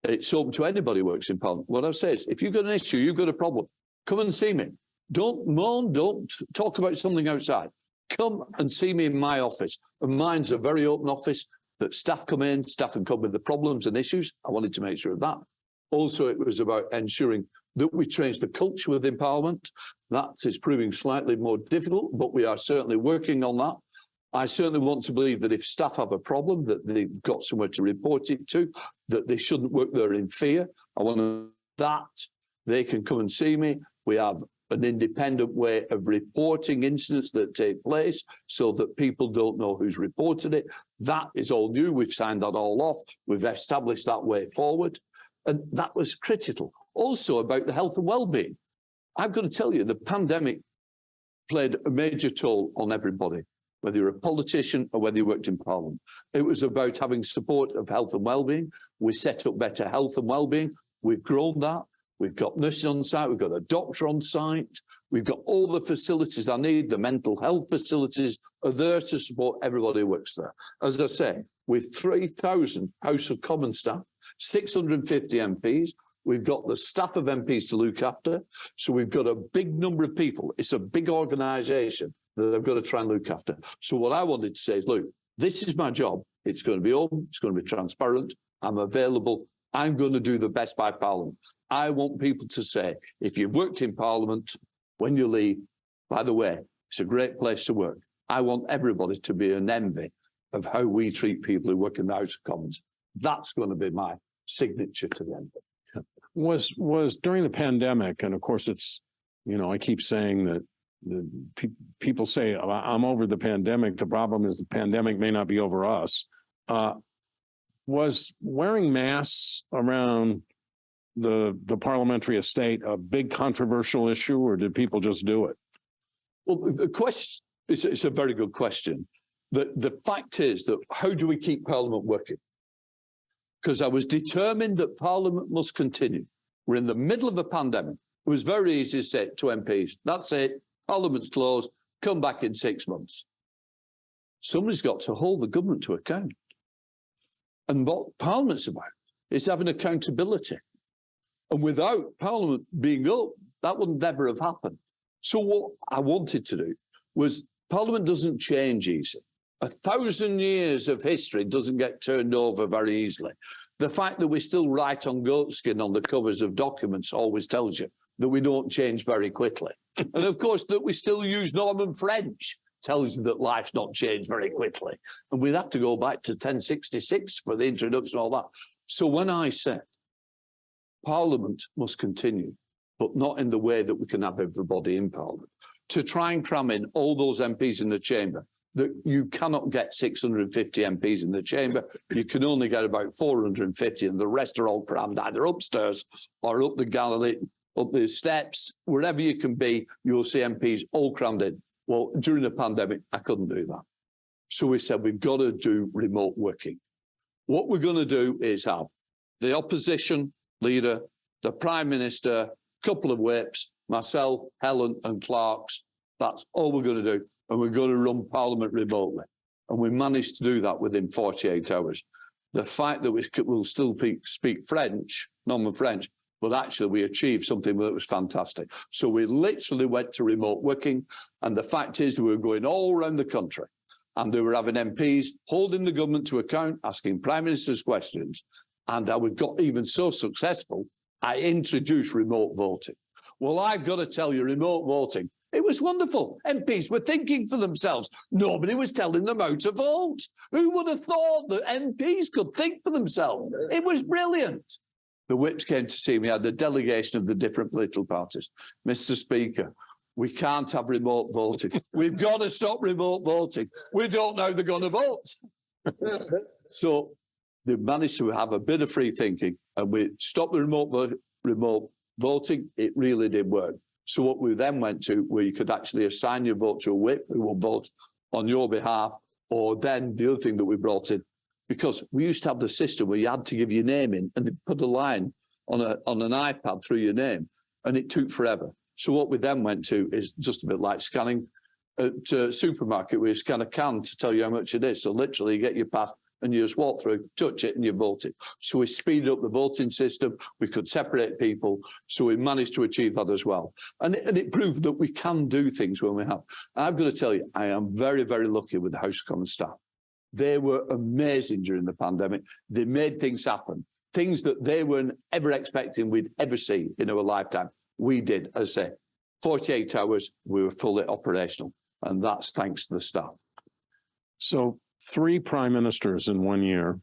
It's open to anybody who works in Parliament. What I say is, if you've got an issue, you've got a problem, come and see me. Don't moan, don't talk about something outside. Come and see me in my office. And mine's a very open office that staff come in, staff can come with the problems and issues. I wanted to make sure of that. Also, it was about ensuring that we change the culture within Parliament. That is proving slightly more difficult, but we are certainly working on that. I certainly want to believe that if staff have a problem, that they've got somewhere to report it to, that they shouldn't work there in fear. I want that they can come and see me. We have an independent way of reporting incidents that take place so that people don't know who's reported it. That is all new. We've signed that all off. We've established that way forward. And that was critical. Also about the health and well-being. I've got to tell you, the pandemic played a major toll on everybody, whether you're a politician or whether you worked in Parliament. It was about having support of health and well-being. We set up better health and well-being. We've grown that. We've got nurses on site. We've got a doctor on site. We've got all the facilities I need. The mental health facilities are there to support everybody who works there. As I say, with 3,000 House of Commons staff, 650 MPs, we've got the staff of MPs to look after. So we've got a big number of people. It's a big organisation that I've got to try and look after. So what I wanted to say is, look, this is my job. It's going to be open. It's going to be transparent. I'm available. I'm going to do the best by Parliament. I want people to say, if you've worked in Parliament, when you leave, by the way, it's a great place to work. I want everybody to be an envy of how we treat people who work in the House of Commons. That's going to be my signature to the end. Was during the pandemic, and of course it's, I keep saying that people say, I'm over the pandemic. The problem is the pandemic may not be over us. Was wearing masks around the parliamentary estate a big controversial issue, or did people just do it? Well, the question it's a very good question. The fact is that how do we keep Parliament working? Because I was determined that Parliament must continue. We're in the middle of a pandemic. It was very easy to say to MPs, that's it, Parliament's closed, come back in 6 months. Somebody's got to hold the government to account. And what Parliament's about is having accountability. And without Parliament being up, that would never have happened. So what I wanted to do was, Parliament doesn't change easily. 1,000 years of history doesn't get turned over very easily. The fact that we still write on goatskin on the covers of documents always tells you that we don't change very quickly. And of course, that we still use Norman French tells you that life's not changed very quickly. And we'd have to go back to 1066 for the introduction and all that. So when I said Parliament must continue, but not in the way that we can have everybody in Parliament, to try and cram in all those MPs in the chamber, that you cannot get 650 MPs in the chamber. You can only get about 450, and the rest are all crammed either upstairs or up the gallery, up the steps, wherever you can be, you'll see MPs all crammed in. Well, during the pandemic, I couldn't do that. So we said, we've got to do remote working. What we're going to do is have the opposition leader, the Prime Minister, a couple of whips, myself, Helen and Clark's. That's all we're going to do. And we're going to run Parliament remotely. And we managed to do that within 48 hours. The fact that we will still speak French, Norman French, but actually we achieved something that was fantastic. So we literally went to remote working. And the fact is we were going all around the country and they were having MPs holding the government to account, asking Prime Minister's questions. And we got even so successful, I introduced remote voting. Well, I've got to tell you, remote voting, it was wonderful. MPs were thinking for themselves. Nobody was telling them how to vote. Who would have thought that MPs could think for themselves? It was brilliant. The whips came to see me. I had a delegation of the different political parties. Mr. Speaker, we can't have remote voting. We've got to stop remote voting. We don't know they're going to vote. So they managed to have a bit of free thinking, and we stopped the remote voting. It really did work. So what we then went to, where you could actually assign your vote to a whip who will vote on your behalf, or then the other thing that we brought in because we used to have the system where you had to give your name in and they put a line on an iPad through your name, and it took forever. So what we then went to is just a bit like scanning at a supermarket where you scan a can to tell you how much it is. So literally you get your pass and you just walk through, touch it, and you vote it. So we speeded up the voting system. We could separate people. So we managed to achieve that as well. And it proved that we can do things when we have. I've got to tell you, I am very, very lucky with the House of Commons staff. They were amazing during the pandemic. They made things happen, things that they weren't ever expecting we'd ever see in our lifetime. We did, as I say, 48 hours, we were fully operational. And that's thanks to the staff. So 3 prime ministers in 1 year,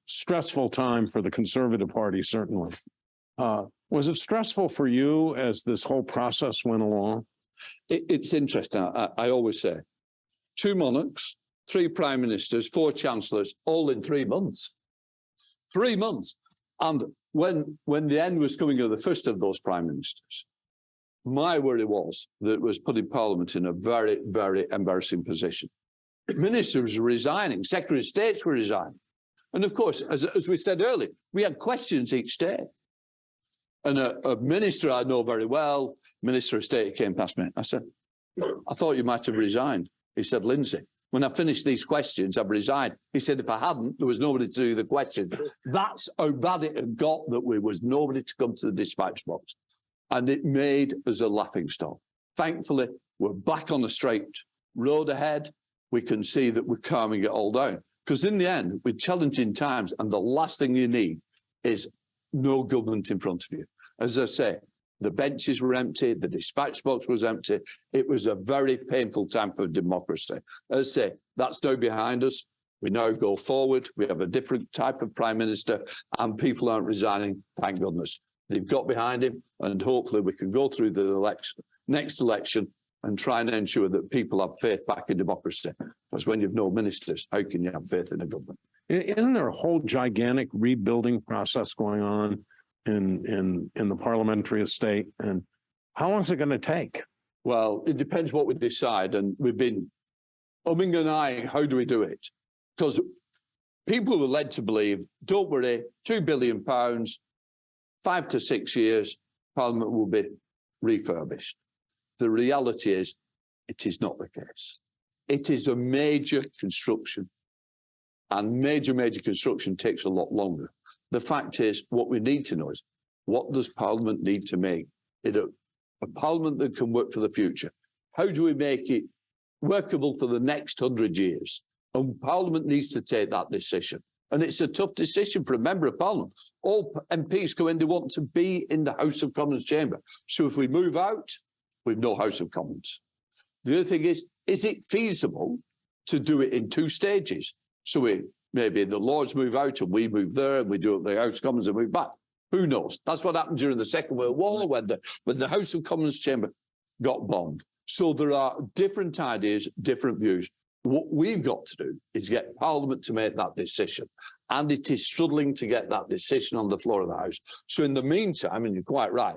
stressful time for the Conservative Party, certainly. Was it stressful for you as this whole process went along? It's interesting. I always say 2 monarchs, 3 prime ministers, 4 chancellors, all in 3 months. 3 months. And when the end was coming of the first of those prime ministers, my worry was that it was putting Parliament in a very, very embarrassing position. Ministers were resigning, Secretary of States were resigning. And of course, as we said earlier, we had questions each day. And a minister I know very well, Minister of State, came past me. I said, I thought you might have resigned. He said, Lindsay, when I finished these questions, I've resigned. He said, if I hadn't, there was nobody to do the question. That's how bad it had got that there was nobody to come to the dispatch box. And it made us a laughingstock. Thankfully, we're back on the straight road ahead. We can see that we're calming it all down. Because in the end, we're challenging times, and the last thing you need is no government in front of you. As I say, the benches were empty, the dispatch box was empty. It was a very painful time for democracy. As I say, that's now behind us. We now go forward. We have a different type of prime minister, and people aren't resigning, thank goodness. They've got behind him, and hopefully we can go through the next election and try and ensure that people have faith back in democracy. Because when you've no ministers, how can you have faith in a government? Isn't there a whole gigantic rebuilding process going on in the parliamentary estate? And how long is it going to take? Well, it depends what we decide. And we've been umming and ahhing, how do we do it? Because people were led to believe, don't worry, £2 billion, 5 to 6 years, Parliament will be refurbished. The reality is, it is not the case. It is a major construction, and major construction takes a lot longer. The fact is, what we need to know is, what does Parliament need to make it a Parliament that can work for the future? How do we make it workable for the next 100 years? And Parliament needs to take that decision. And it's a tough decision for a member of Parliament. All MPs go in, they want to be in the House of Commons chamber. So if we move out, we've no House of Commons. The other thing is it feasible to do it in 2 stages? So maybe the Lords move out and we move there and we do it the House of Commons and move back. Who knows? That's what happened during the Second World War when the House of Commons chamber got bombed. So there are different ideas, different views. What we've got to do is get Parliament to make that decision. And it is struggling to get that decision on the floor of the House. So in the meantime, and you're quite right,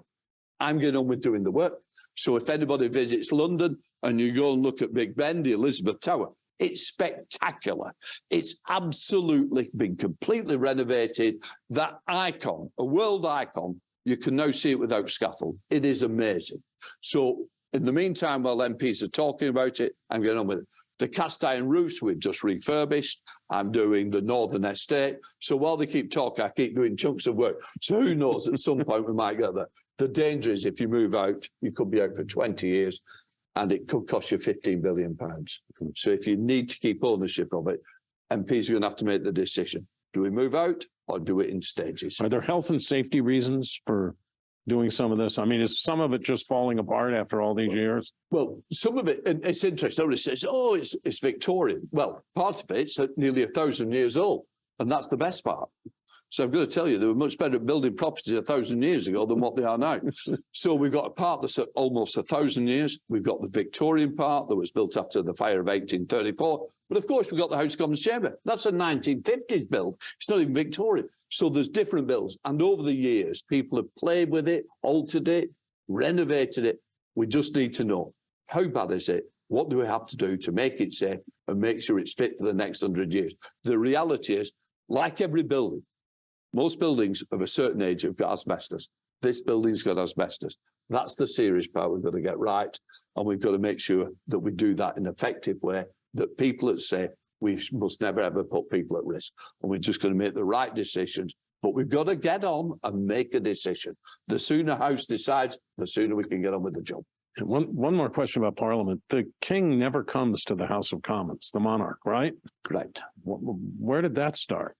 I'm getting on with doing the work. So if anybody visits London and you go and look at Big Ben, the Elizabeth Tower, it's spectacular. It's absolutely been completely renovated. That icon, a world icon, you can now see it without scaffold. It is amazing. So in the meantime, while MPs are talking about it, I'm getting on with it. The cast iron roofs we've just refurbished. I'm doing the Northern Estate. So while they keep talking, I keep doing chunks of work. So who knows, at some point we might get there. The danger is if you move out, you could be out for 20 years and it could cost you £15 billion. So if you need to keep ownership of it, MPs are going to have to make the decision. Do we move out or do it in stages? Are there health and safety reasons for doing some of this? I mean, is some of it just falling apart after all these years? Well, some of it, and it's interesting. Everybody says, oh, it's Victorian. Well, part of it's nearly 1,000 years old, and that's the best part. So I'm going to tell you, they were much better at building properties 1,000 years ago than what they are now. So we've got a part that's almost 1,000 years. We've got the Victorian part that was built after the fire of 1834. But of course, we've got the House of Commons chamber. That's a 1950s build. It's not even Victorian. So there's different builds. And over the years, people have played with it, altered it, renovated it. We just need to know, how bad is it? What do we have to do to make it safe and make sure it's fit for the next 100 years? The reality is, like every building, most buildings of a certain age have got asbestos. This building's got asbestos. That's the serious part we've got to get right. And we've got to make sure that we do that in an effective way, that people are safe. We must never, ever put people at risk. And we're just going to make the right decisions. But we've got to get on and make a decision. The sooner House decides, the sooner we can get on with the job. And one more question about Parliament. The king never comes to the House of Commons, the monarch, right? Correct. Where did that start?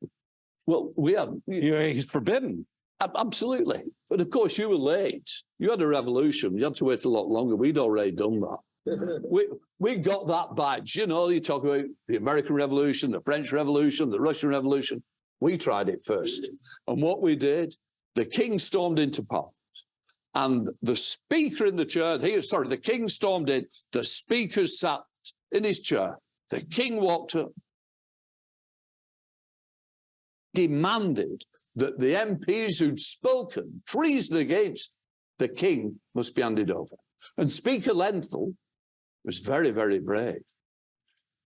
Well, we had... He's forbidden. Absolutely. But of course, you were late. You had a revolution. You had to wait a lot longer. We'd already done that. We got that badge. You know, you talk about the American Revolution, the French Revolution, the Russian Revolution. We tried it first. And what we did, the king stormed into Parliament. And the speaker in the chair, the king stormed in, the speaker sat in his chair. The king walked up, demanded that the MPs who'd spoken treason against the king must be handed over. And Speaker Lenthal was very, very brave,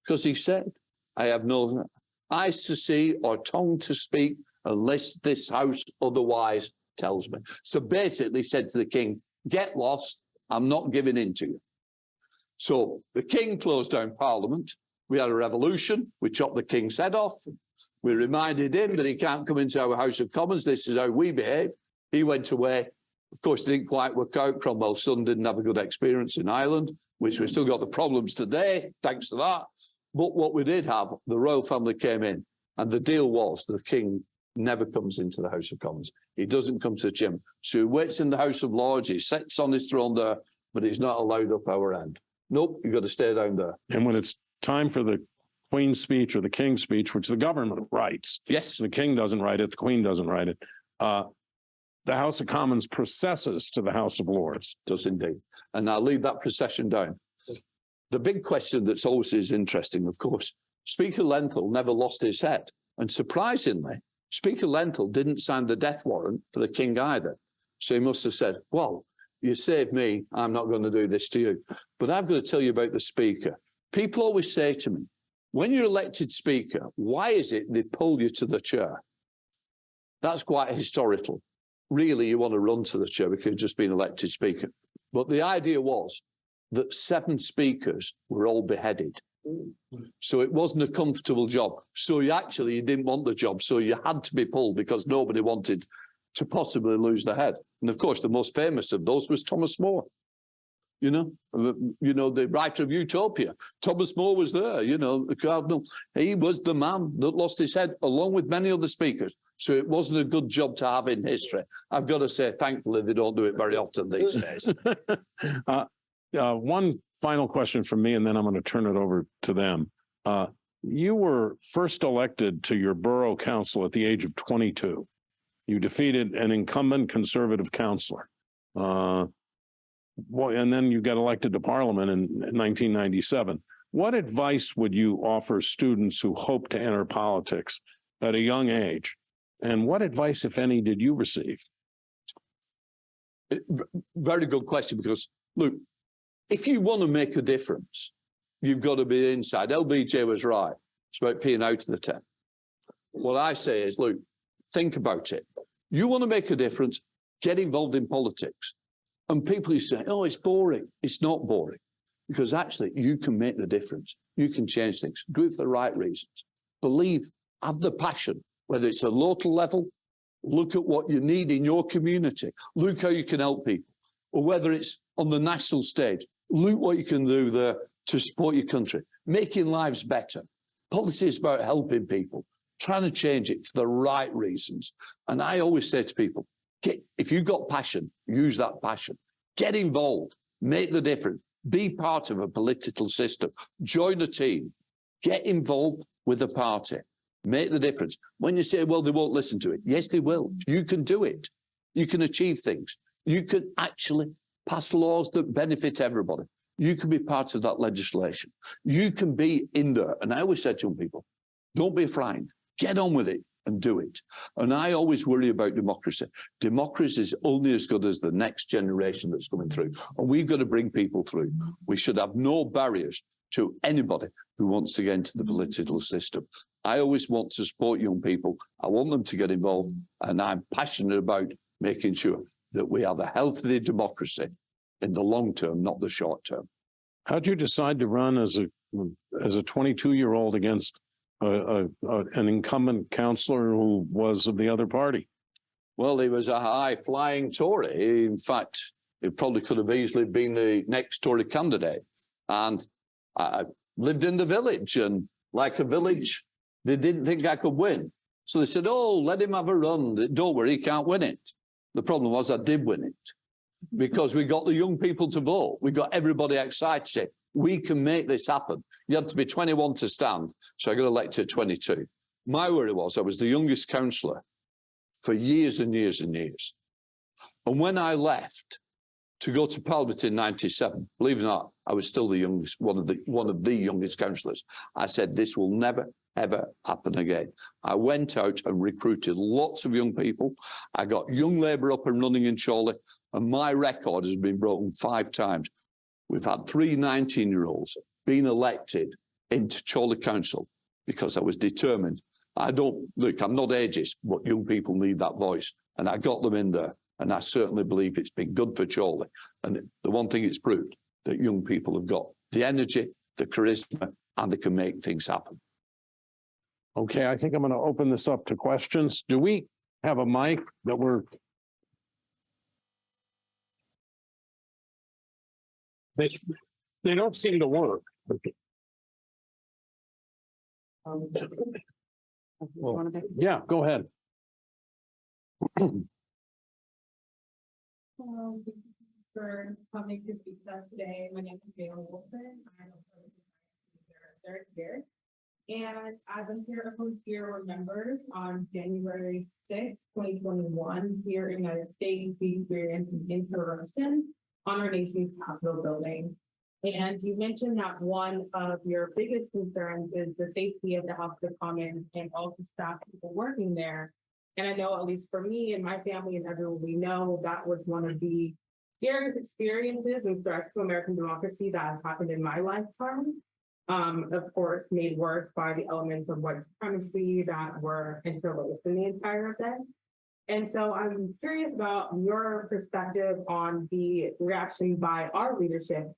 because he said, I have no eyes to see or tongue to speak unless this House otherwise tells me. So basically said to the king, get lost, I'm not giving in to you. So the king closed down Parliament. We had a revolution. We chopped the king's head off. We reminded him that he can't come into our House of Commons. This is how we behave. He went away. Of course, it didn't quite work out. Cromwell's son didn't have a good experience in Ireland, which we've still got the problems today, thanks to that. But what we did have, the royal family came in, and the deal was the king never comes into the House of Commons. He doesn't come to the chamber. So he waits in the House of Lords. He sits on his throne there, but he's not allowed up our end. Nope, you've got to stay down there. And when it's time for the Queen's speech or the King's speech, which the government writes. Yes. The King doesn't write it, the Queen doesn't write it. The House of Commons processes to the House of Lords. Does indeed. And I'll leave that procession down. The big question that's always is interesting, of course, Speaker Lenthal never lost his head. And surprisingly, Speaker Lenthal didn't sign the death warrant for the king either. So he must have said, well, you saved me, I'm not going to do this to you. But I've got to tell you about the Speaker. People always say to me, when you're elected Speaker, why is it they pull you to the chair? That's quite historical. Really, you want to run to the chair because you've just been elected Speaker. But the idea was that 7 speakers were all beheaded. So it wasn't a comfortable job. So you didn't want the job. So you had to be pulled because nobody wanted to possibly lose their head. And of course, the most famous of those was Thomas More. You know, the writer of Utopia. Thomas More was there, the cardinal. He was the man that lost his head along with many other speakers. So it wasn't a good job to have in history. I've got to say, thankfully, they don't do it very often these days. One final question from me, and then I'm going to turn it over to them. You were first elected to your borough council at the age of 22. You defeated an incumbent conservative councillor. And then you got elected to Parliament in 1997. What advice would you offer students who hope to enter politics at a young age? And what advice, if any, did you receive? Very good question, because, look, if you want to make a difference, you've got to be inside. LBJ was right. It's about peeing out of the tent. What I say is, look, think about it. You want to make a difference, get involved in politics. And people say, oh, it's boring. It's not boring, because actually you can make the difference. You can change things. Do it for the right reasons. Believe, have the passion, whether it's at local level, look at what you need in your community. Look how you can help people. Or whether it's on the national stage, look what you can do there to support your country, making lives better. Policy is about helping people, trying to change it for the right reasons. And I always say to people, if you've got passion, use that passion. Get involved, make the difference, be part of a political system, join a team, get involved with a party, make the difference. When you say, well, they won't listen to it, yes, they will. You can do it. You can achieve things. You can actually pass laws that benefit everybody. You can be part of that legislation. You can be in there. And I always say to young people, don't be frightened. Get on with it. and do it. And I always worry about democracy. Democracy is only as good as the next generation that's coming through. And we've got to bring people through. We should have no barriers to anybody who wants to get into the political system. I always want to support young people. I want them to get involved. And I'm passionate about making sure that we have a healthy democracy in the long term, not the short term. How'd you decide to run as a 22-year-old against an incumbent councillor who was of the other party? Well, he was a high-flying Tory. In fact, he probably could have easily been the next Tory candidate. And I lived in the village, and like a village, they didn't think I could win. So they said, oh, let him have a run. Don't worry, he can't win it. The problem was I did win it because we got the young people to vote. We got everybody excited. We can make this happen. You had to be 21 to stand. So I got elected at 22. My worry was I was the youngest councillor for years and years and years. And when I left to go to Parliament in 97, believe it or not, I was still the youngest, one of the youngest councillors. I said, this will never, ever happen again. I went out and recruited lots of young people. I got Young Labour up and running in Chorley, and my record has been broken 5 times. We've had 3 19-year-olds being elected into Chorley Council because I was determined. I'm not ageist, but young people need that voice. And I got them in there. And I certainly believe it's been good for Chorley. And the one thing it's proved, that young people have got the energy, the charisma, and they can make things happen. Okay, I think I'm going to open this up to questions. Do we have a mic that we're... They don't seem to work. Well, yeah, go ahead. Hello, thank you for coming to speak to us today. My name is Dale Wilson. I'm a third year. And as I'm here, we're members on January 6, 2021, here in the United States, we experienced an interruption on our nation's Capitol building. And you mentioned that one of your biggest concerns is the safety of the House of Commons and all the staff people working there. And I know, at least for me and my family and everyone we know, that was one of the scariest experiences and threats to American democracy that has happened in my lifetime. Of course, made worse by the elements of white supremacy that were interlaced in the entire event. And so I'm curious about your perspective on the reaction by our leadership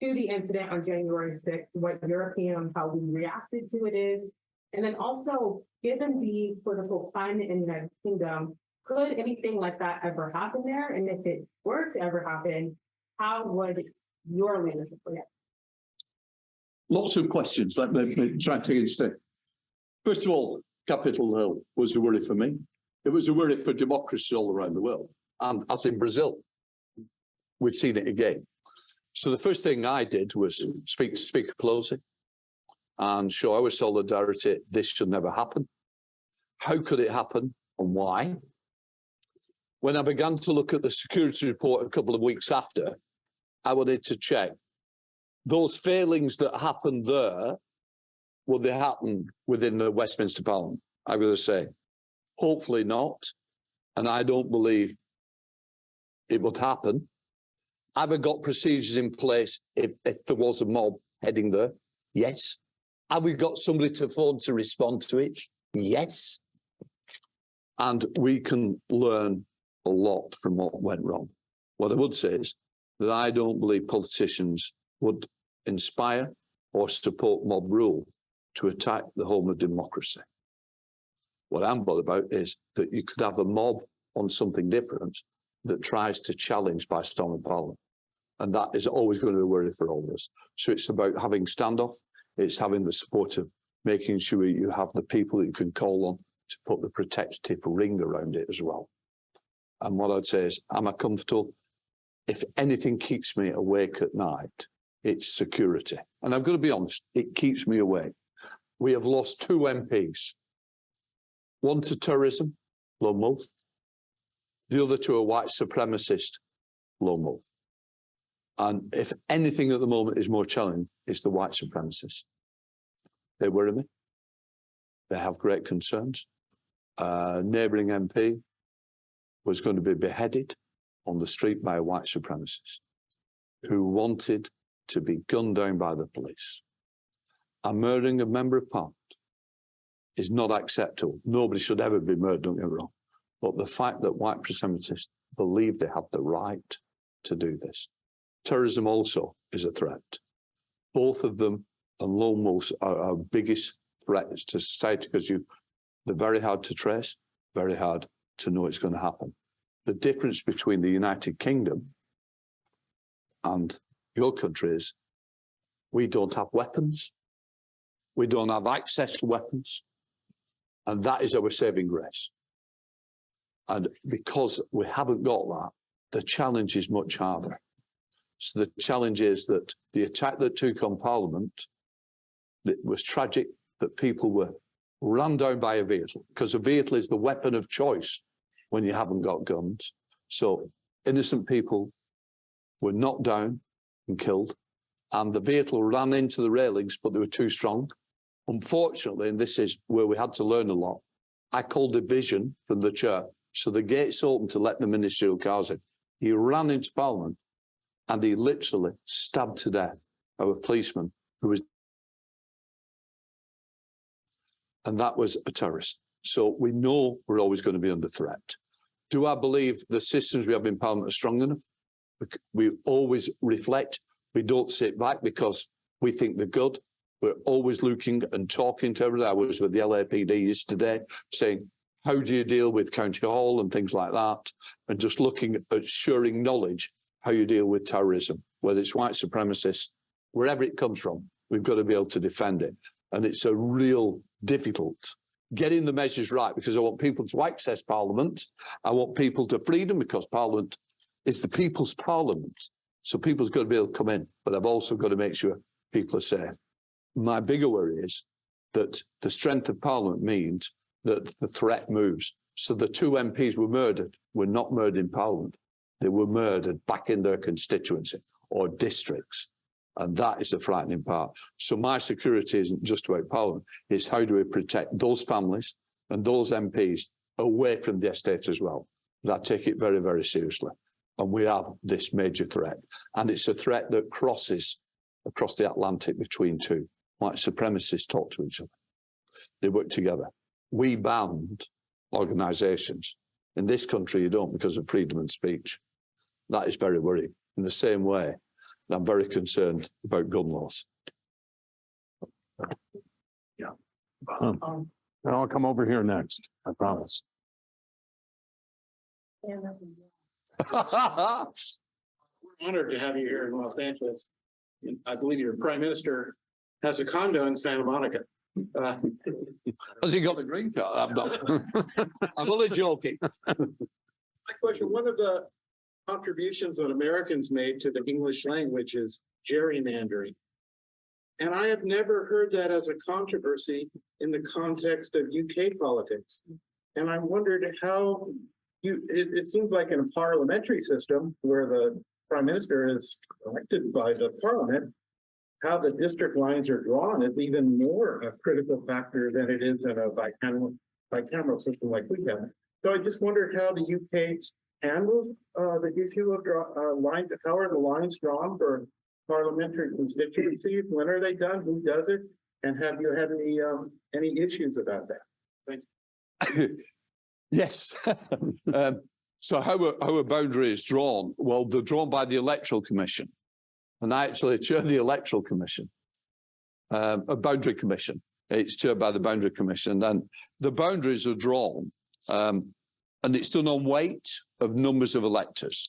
to the incident on January 6th, what your opinion on how we reacted to it is. And then also, given the political climate in the United Kingdom, could anything like that ever happen there? And if it were to ever happen, how would your leadership react? Lots of questions. Let me try to take it straight. First of all, Capitol Hill was a worry for me. It was a worry for democracy all around the world. And as in Brazil, we've seen it again. So the first thing I did was speak to Speaker Pelosi and show our solidarity. This should never happen. How could it happen and why? When I began to look at the security report a couple of weeks after, I wanted to check those failings that happened there, would they happen within the Westminster Parliament? I'm going to say, hopefully not. And I don't believe it would happen. Have I got procedures in place if there was a mob heading there? Yes. Have we got somebody to phone to respond to it? Yes. And we can learn a lot from what went wrong. What I would say is that I don't believe politicians would inspire or support mob rule to attack the home of democracy. What I'm bothered about is that you could have a mob on something different that tries to challenge by storming Parliament. And that is always going to be a worry for all of us. So it's about having standoff. It's having the support of making sure you have the people that you can call on to put the protective ring around it as well. And what I'd say is, am I comfortable? If anything keeps me awake at night, it's security. And I've got to be honest, it keeps me awake. We have lost 2 MPs. One to terrorism, lone wolf. The other to a white supremacist, lone wolf. And if anything at the moment is more challenging, it's the white supremacists. They worry me. They have great concerns. neighbouring MP was going to be beheaded on the street by a white supremacist who wanted to be gunned down by the police. And murdering a member of parliament is not acceptable. Nobody should ever be murdered, don't get me wrong. But the fact that white supremacists believe they have the right to do this. Terrorism also is a threat. Both of them and lone wolves are our biggest threats to society because they're very hard to trace, very hard to know it's going to happen. The difference between the United Kingdom and your country is we don't have weapons. We don't have access to weapons. And that is our saving grace. And because we haven't got that, the challenge is much harder. So the challenge is that the attack that took on Parliament, it was tragic that people were run down by a vehicle, because a vehicle is the weapon of choice when you haven't got guns. So innocent people were knocked down and killed, and the vehicle ran into the railings, but they were too strong. Unfortunately, and this is where we had to learn a lot, I called a vision from the chair. So the gates opened to let the ministerial cars in. He ran into Parliament and he literally stabbed to death our policeman who was, and that was a terrorist. So we know we're always going to be under threat. Do I believe the systems we have in Parliament are strong enough? We always reflect. We don't sit back because we think they're good. We're always looking and talking to everybody. I was with the LAPD yesterday saying, how do you deal with County Hall and things like that? And just looking at sharing knowledge, how you deal with terrorism, whether it's white supremacists, wherever it comes from, we've got to be able to defend it. And it's a real difficult getting the measures right, because I want people to access Parliament. I want people to freedom, because Parliament is the people's Parliament. So people's got to be able to come in, but I've also got to make sure people are safe. My bigger worry is that the strength of Parliament means that the threat moves. So the two MPs were not murdered in Parliament. They were murdered back in their constituency or districts. And that is the frightening part. So my security isn't just about Parliament. It's how do we protect those families and those MPs away from the estate as well. But I take it very, very seriously. And we have this major threat. And it's a threat that crosses across the Atlantic between two. White supremacists talk to each other. They work together. We banned organisations. In this country, you don't, because of freedom of speech. That is very worrying. In the same way, I'm very concerned about gun laws. Yeah. And I'll come over here next, I promise. Honored to have you here in Los Angeles. I believe your prime minister has a condo in Santa Monica. Has he got a green card? I'm not. I'm only joking. My question, one of the contributions that Americans made to the English language is gerrymandering. And I have never heard that as a controversy in the context of UK politics. And I wondered how it seems like in a parliamentary system where the prime minister is elected by the parliament, how the district lines are drawn is even more a critical factor than it is in a bicameral system like we have. So I just wondered how the UK handles the issue of lines. How are the lines drawn for parliamentary constituencies? When are they done? Who does it? And have you had any issues about that? Thank you. Yes. So how a boundary is drawn? Well, they're drawn by the Electoral Commission. And I actually chair the Electoral Commission, a boundary commission. It's chaired by the Boundary Commission. And the boundaries are drawn, and it's done on weight of numbers of electors.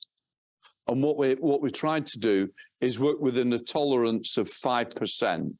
And what we tried to do is work within a tolerance of 5%.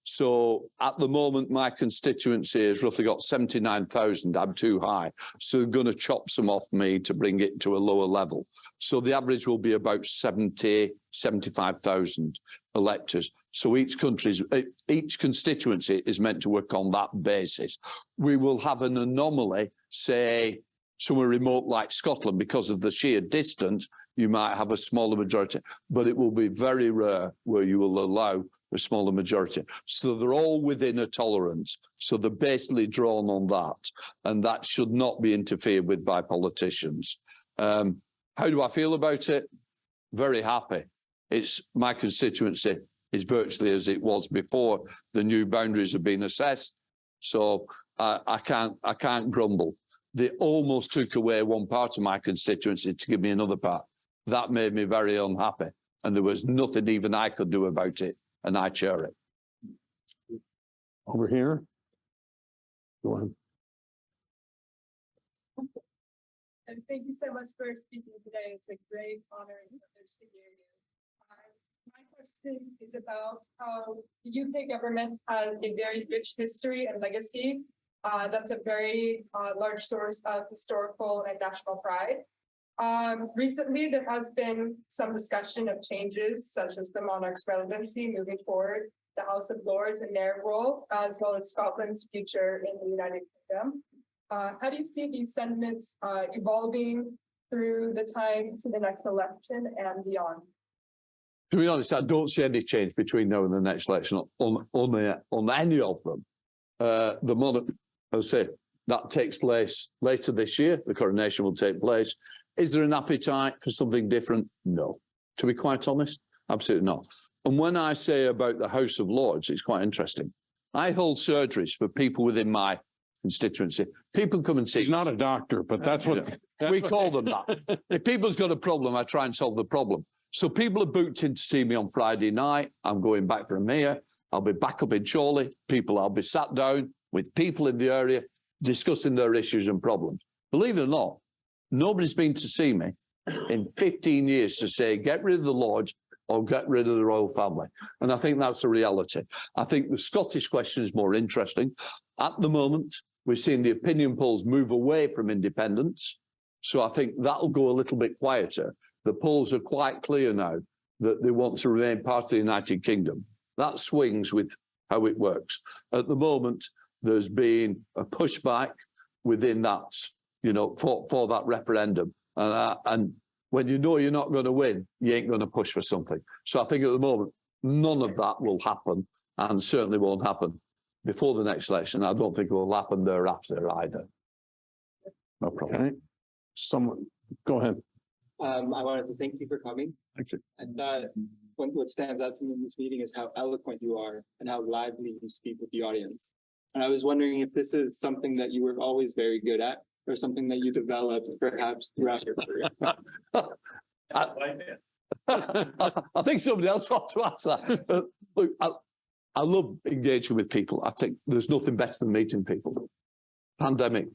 So at the moment, my constituency has roughly got 79,000. I'm too high. So they're going to chop some off me to bring it to a lower level. So the average will be about 75,000 electors. So each constituency is meant to work on that basis. We will have an anomaly, say, somewhere remote like Scotland, because of the sheer distance, you might have a smaller majority, but it will be very rare where you will allow a smaller majority. So they're all within a tolerance. So they're basically drawn on that, and that should not be interfered with by politicians. How do I feel about it? Very happy. It's my constituency is virtually as it was before the new boundaries have been assessed. So I can't grumble. They almost took away one part of my constituency to give me another part. That made me very unhappy, and there was nothing even I could do about it, and I chair it. Over here. Go ahead. And thank you so much for speaking today. It's a great honor and privilege to hear you. My question is about how the UK government has a very rich history and legacy. That's a very large source of historical and national pride. Recently, there has been some discussion of changes, such as the monarch's relevancy moving forward, the House of Lords and their role, as well as Scotland's future in the United Kingdom. How do you see these sentiments evolving through the time to the next election and beyond? To be honest, I don't see any change between now and the next election on any of them. The monarch, as I say, that takes place later this year. The coronation will take place. Is there an appetite for something different? No. To be quite honest, absolutely not. And when I say about the House of Lords, it's quite interesting. I hold surgeries for people within my constituency. People come and see. He's not a doctor, but that's what we call them that. If people's got a problem, I try and solve the problem. So people are booked in to see me on Friday night. I'm going back from here. I'll be back up in Chorley. I'll be sat down with people in the area discussing their issues and problems. Believe it or not, nobody's been to see me in 15 years to say, get rid of the Lords or get rid of the royal family. And I think that's the reality. I think the Scottish question is more interesting. At the moment, we've seen the opinion polls move away from independence. So I think that'll go a little bit quieter. The polls are quite clear now that they want to remain part of the United Kingdom. That swings with how it works. At the moment, there's been a pushback within that, for that referendum. And when you know you're not going to win, you ain't going to push for something. So I think at the moment, none of that will happen, and certainly won't happen before the next election. I don't think it will happen thereafter either. No problem. Okay. Someone, go ahead. I wanted to thank you for coming. Thank you. I thought what stands out to me in this meeting is how eloquent you are and how lively you speak with the audience. And I was wondering if this is something that you were always very good at, or something that you developed perhaps throughout your career. I think somebody else wants to answer that. Look, I love engaging with people. I think there's nothing better than meeting people. Pandemic.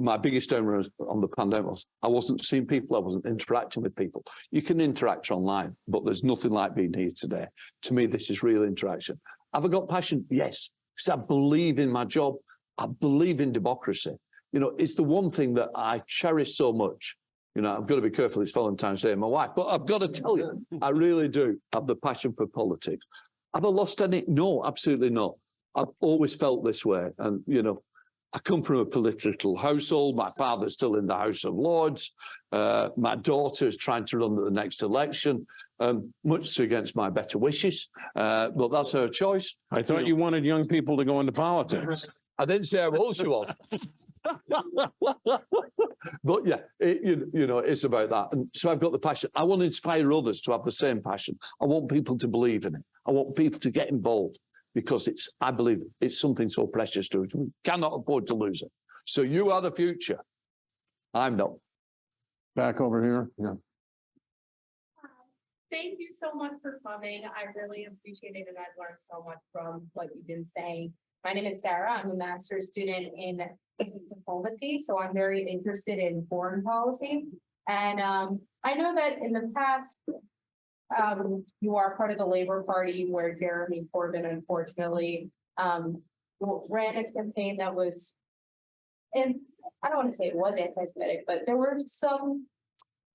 My biggest error on the pandemic was I wasn't seeing people, I wasn't interacting with people. You can interact online, but there's nothing like being here today. To me, this is real interaction. Have I got passion? Yes, because I believe in my job. I believe in democracy. It's the one thing that I cherish so much. I've got to be careful, it's Valentine's Day and my wife, but I've got to tell you, I really do have the passion for politics. Have I lost any? No, absolutely not. I've always felt this way. And, I come from a political household. My father's still in the House of Lords. My daughter is trying to run the next election, much against my better wishes. But that's her choice. I thought you wanted young people to go into politics. I didn't say how old she was. But yeah, it's about that. And so I've got the passion. I want to inspire others to have the same passion. I want people to believe in it. I want people to get involved, because I believe it's something so precious to us. We cannot afford to lose it. So you are the future. I'm not. Back over here. Yeah. Thank you so much for coming. I really appreciate it, and I've learned so much from what you've been saying. My name is Sarah. I'm a master's student in diplomacy, so I'm very interested in foreign policy. And I know that in the past, you are part of the Labour Party, where Jeremy Corbyn, unfortunately, ran a campaign that was, and I don't want to say it was anti-Semitic, but there were some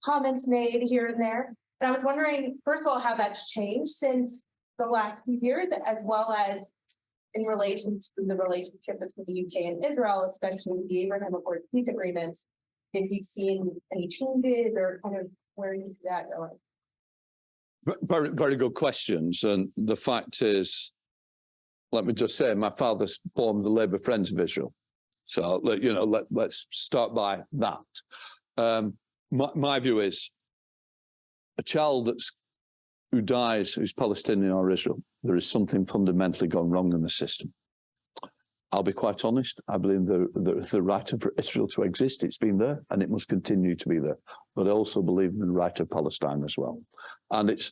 comments made here and there. And I was wondering, first of all, how that's changed since the last few years, as well as in relation to the relationship between the UK and Israel, especially with the Abraham Accords peace agreements, if you've seen any changes or kind of where do you see that going? Very, very good questions. And the fact is, let me just say, my father formed the Labour Friends of Israel. So, let's start by that. My view is a child who dies, who's Palestinian or Israel, there is something fundamentally gone wrong in the system. I'll be quite honest. I believe the right of Israel to exist, it's been there and it must continue to be there. But I also believe in the right of Palestine as well. And it's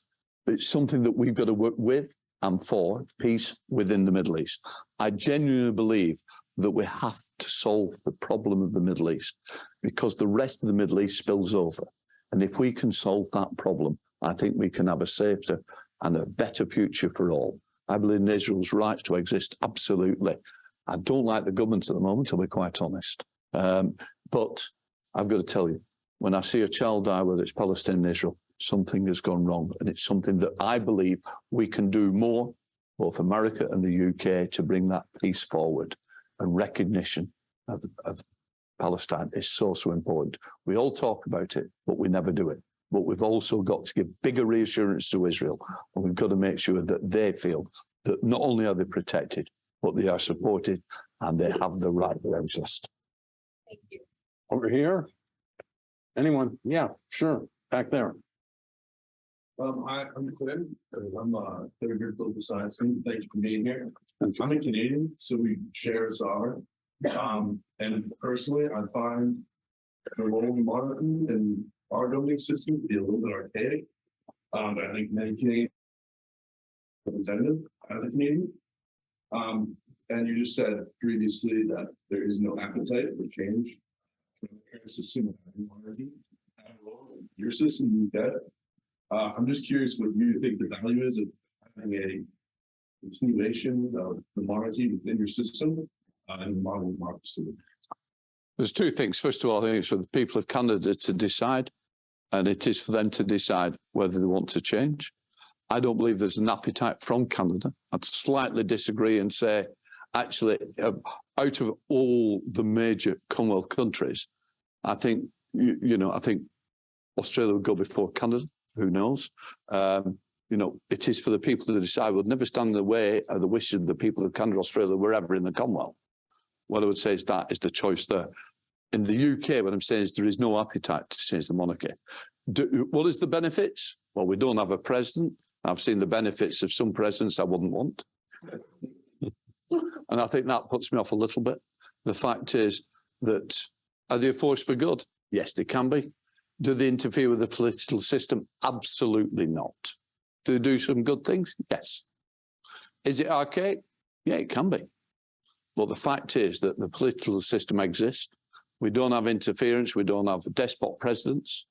something that we've got to work with and for peace within the Middle East. I genuinely believe that we have to solve the problem of the Middle East because the rest of the Middle East spills over. And if we can solve that problem, I think we can have a safer and a better future for all. I believe in Israel's right to exist, absolutely. I don't like the government at the moment, I'll be quite honest. But I've got to tell you, when I see a child die, whether it's Palestinian and Israel, something has gone wrong. And it's something that I believe we can do more, both America and the UK, to bring that peace forward. And recognition of Palestine is so important. We all talk about it, but we never do it. But we've also got to give bigger reassurance to Israel. And we've got to make sure that they feel that not only are they protected, but they are supported and they have the right to exist. Thank you. Over here? Anyone? Yeah, sure. Back there. I'm Quinn, and I'm a third year political science student. Thank you for being here. I'm a Canadian, so we share a czar. And personally, I find the role of monarchy in our governing system to be a little bit archaic. I think many Canadians are representative as a Canadian. And you just said previously that there is no appetite for change. System of monarchy. Your system, you get. I'm just curious what you think the value is of having a continuation of the monarchy within your system and the modern democracy. There's two things. First of all, I think it's for the people of Canada to decide, and it is for them to decide whether they want to change. I don't believe there's an appetite from Canada. I'd slightly disagree and say, actually, out of all the major Commonwealth countries, I think, I think Australia would go before Canada. Who knows? It is for the people to decide. We'll never stand in the way of the wishes of the people of Canada, Australia, wherever in the Commonwealth. What I would say is that is the choice there. In the UK, what I'm saying is there is no appetite to change the monarchy. What is the benefits? Well, we don't have a president. I've seen the benefits of some presidents I wouldn't want. And I think that puts me off a little bit. The fact is that are they a force for good? Yes, they can be. Do they interfere with the political system? Absolutely not. Do they do some good things? Yes. Is it archaic? Yeah, it can be. But the fact is that the political system exists. We don't have interference. We don't have despot presidents.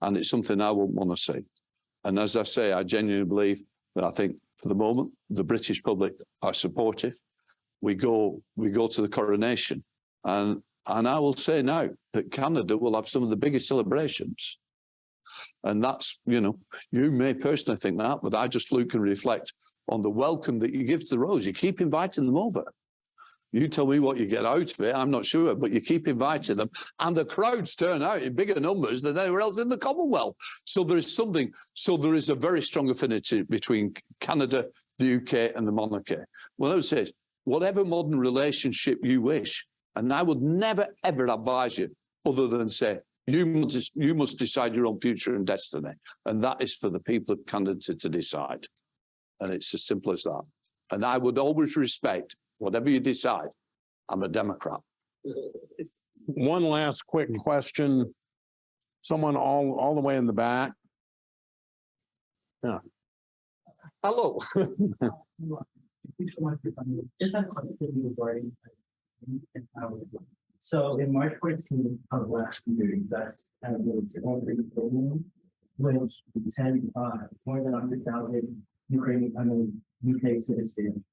And it's something I wouldn't want to see. And as I say, I genuinely believe that I think for the moment, the British public are supportive. We go to the coronation. And I will say now that Canada will have some of the biggest celebrations. And that's, you may personally think that, but I just look and reflect on the welcome that you give to the Rose. You keep inviting them over. You tell me what you get out of it, I'm not sure, but you keep inviting them. And the crowds turn out in bigger numbers than anywhere else in the Commonwealth. So there is a very strong affinity between Canada, the UK and the monarchy. Well, I would say, whatever modern relationship you wish, and I would never, ever advise you other than say, you must decide your own future and destiny. And that is for the people of Canada to decide. And it's as simple as that. And I would always respect whatever you decide. I'm a Democrat. One last quick question. Someone all the way in the back. Yeah. Hello. Just have a question regarding. So in March 14th of last year, that's was when 10 more than 100,000 UK citizens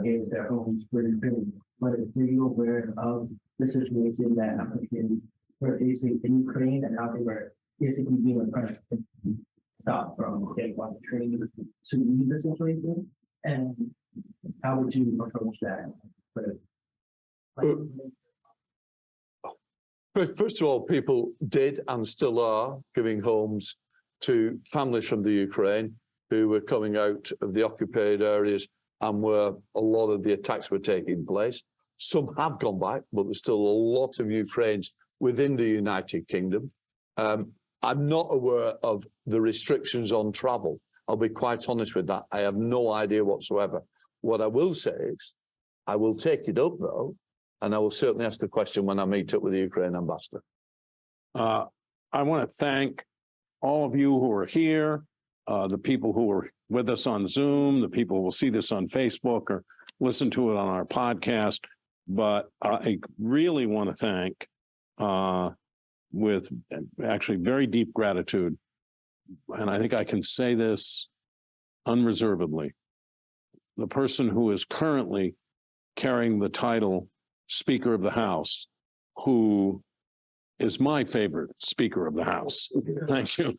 gave their homes for Ukraine. But were you aware of the situation that Africans were facing in Ukraine and how they were basically being oppressed to stop from getting on the train to leave the situation? And how would you approach that? But first of all, people did and still are giving homes to families from the Ukraine who were coming out of the occupied areas and where a lot of the attacks were taking place. Some have gone back, but there's still a lot of Ukrainians within the United Kingdom. I'm not aware of the restrictions on travel. I'll be quite honest with that. I have no idea whatsoever. What I will say is, I will take it up though, and I will certainly ask the question when I meet up with the Ukraine ambassador. I want to thank all of you who are here, the people who are with us on Zoom, the people who will see this on Facebook or listen to it on our podcast. But I really want to thank, with actually very deep gratitude, and I think I can say this unreservedly, the person who is currently carrying the title Speaker of the House, who is my favorite Speaker of the House. Thank you.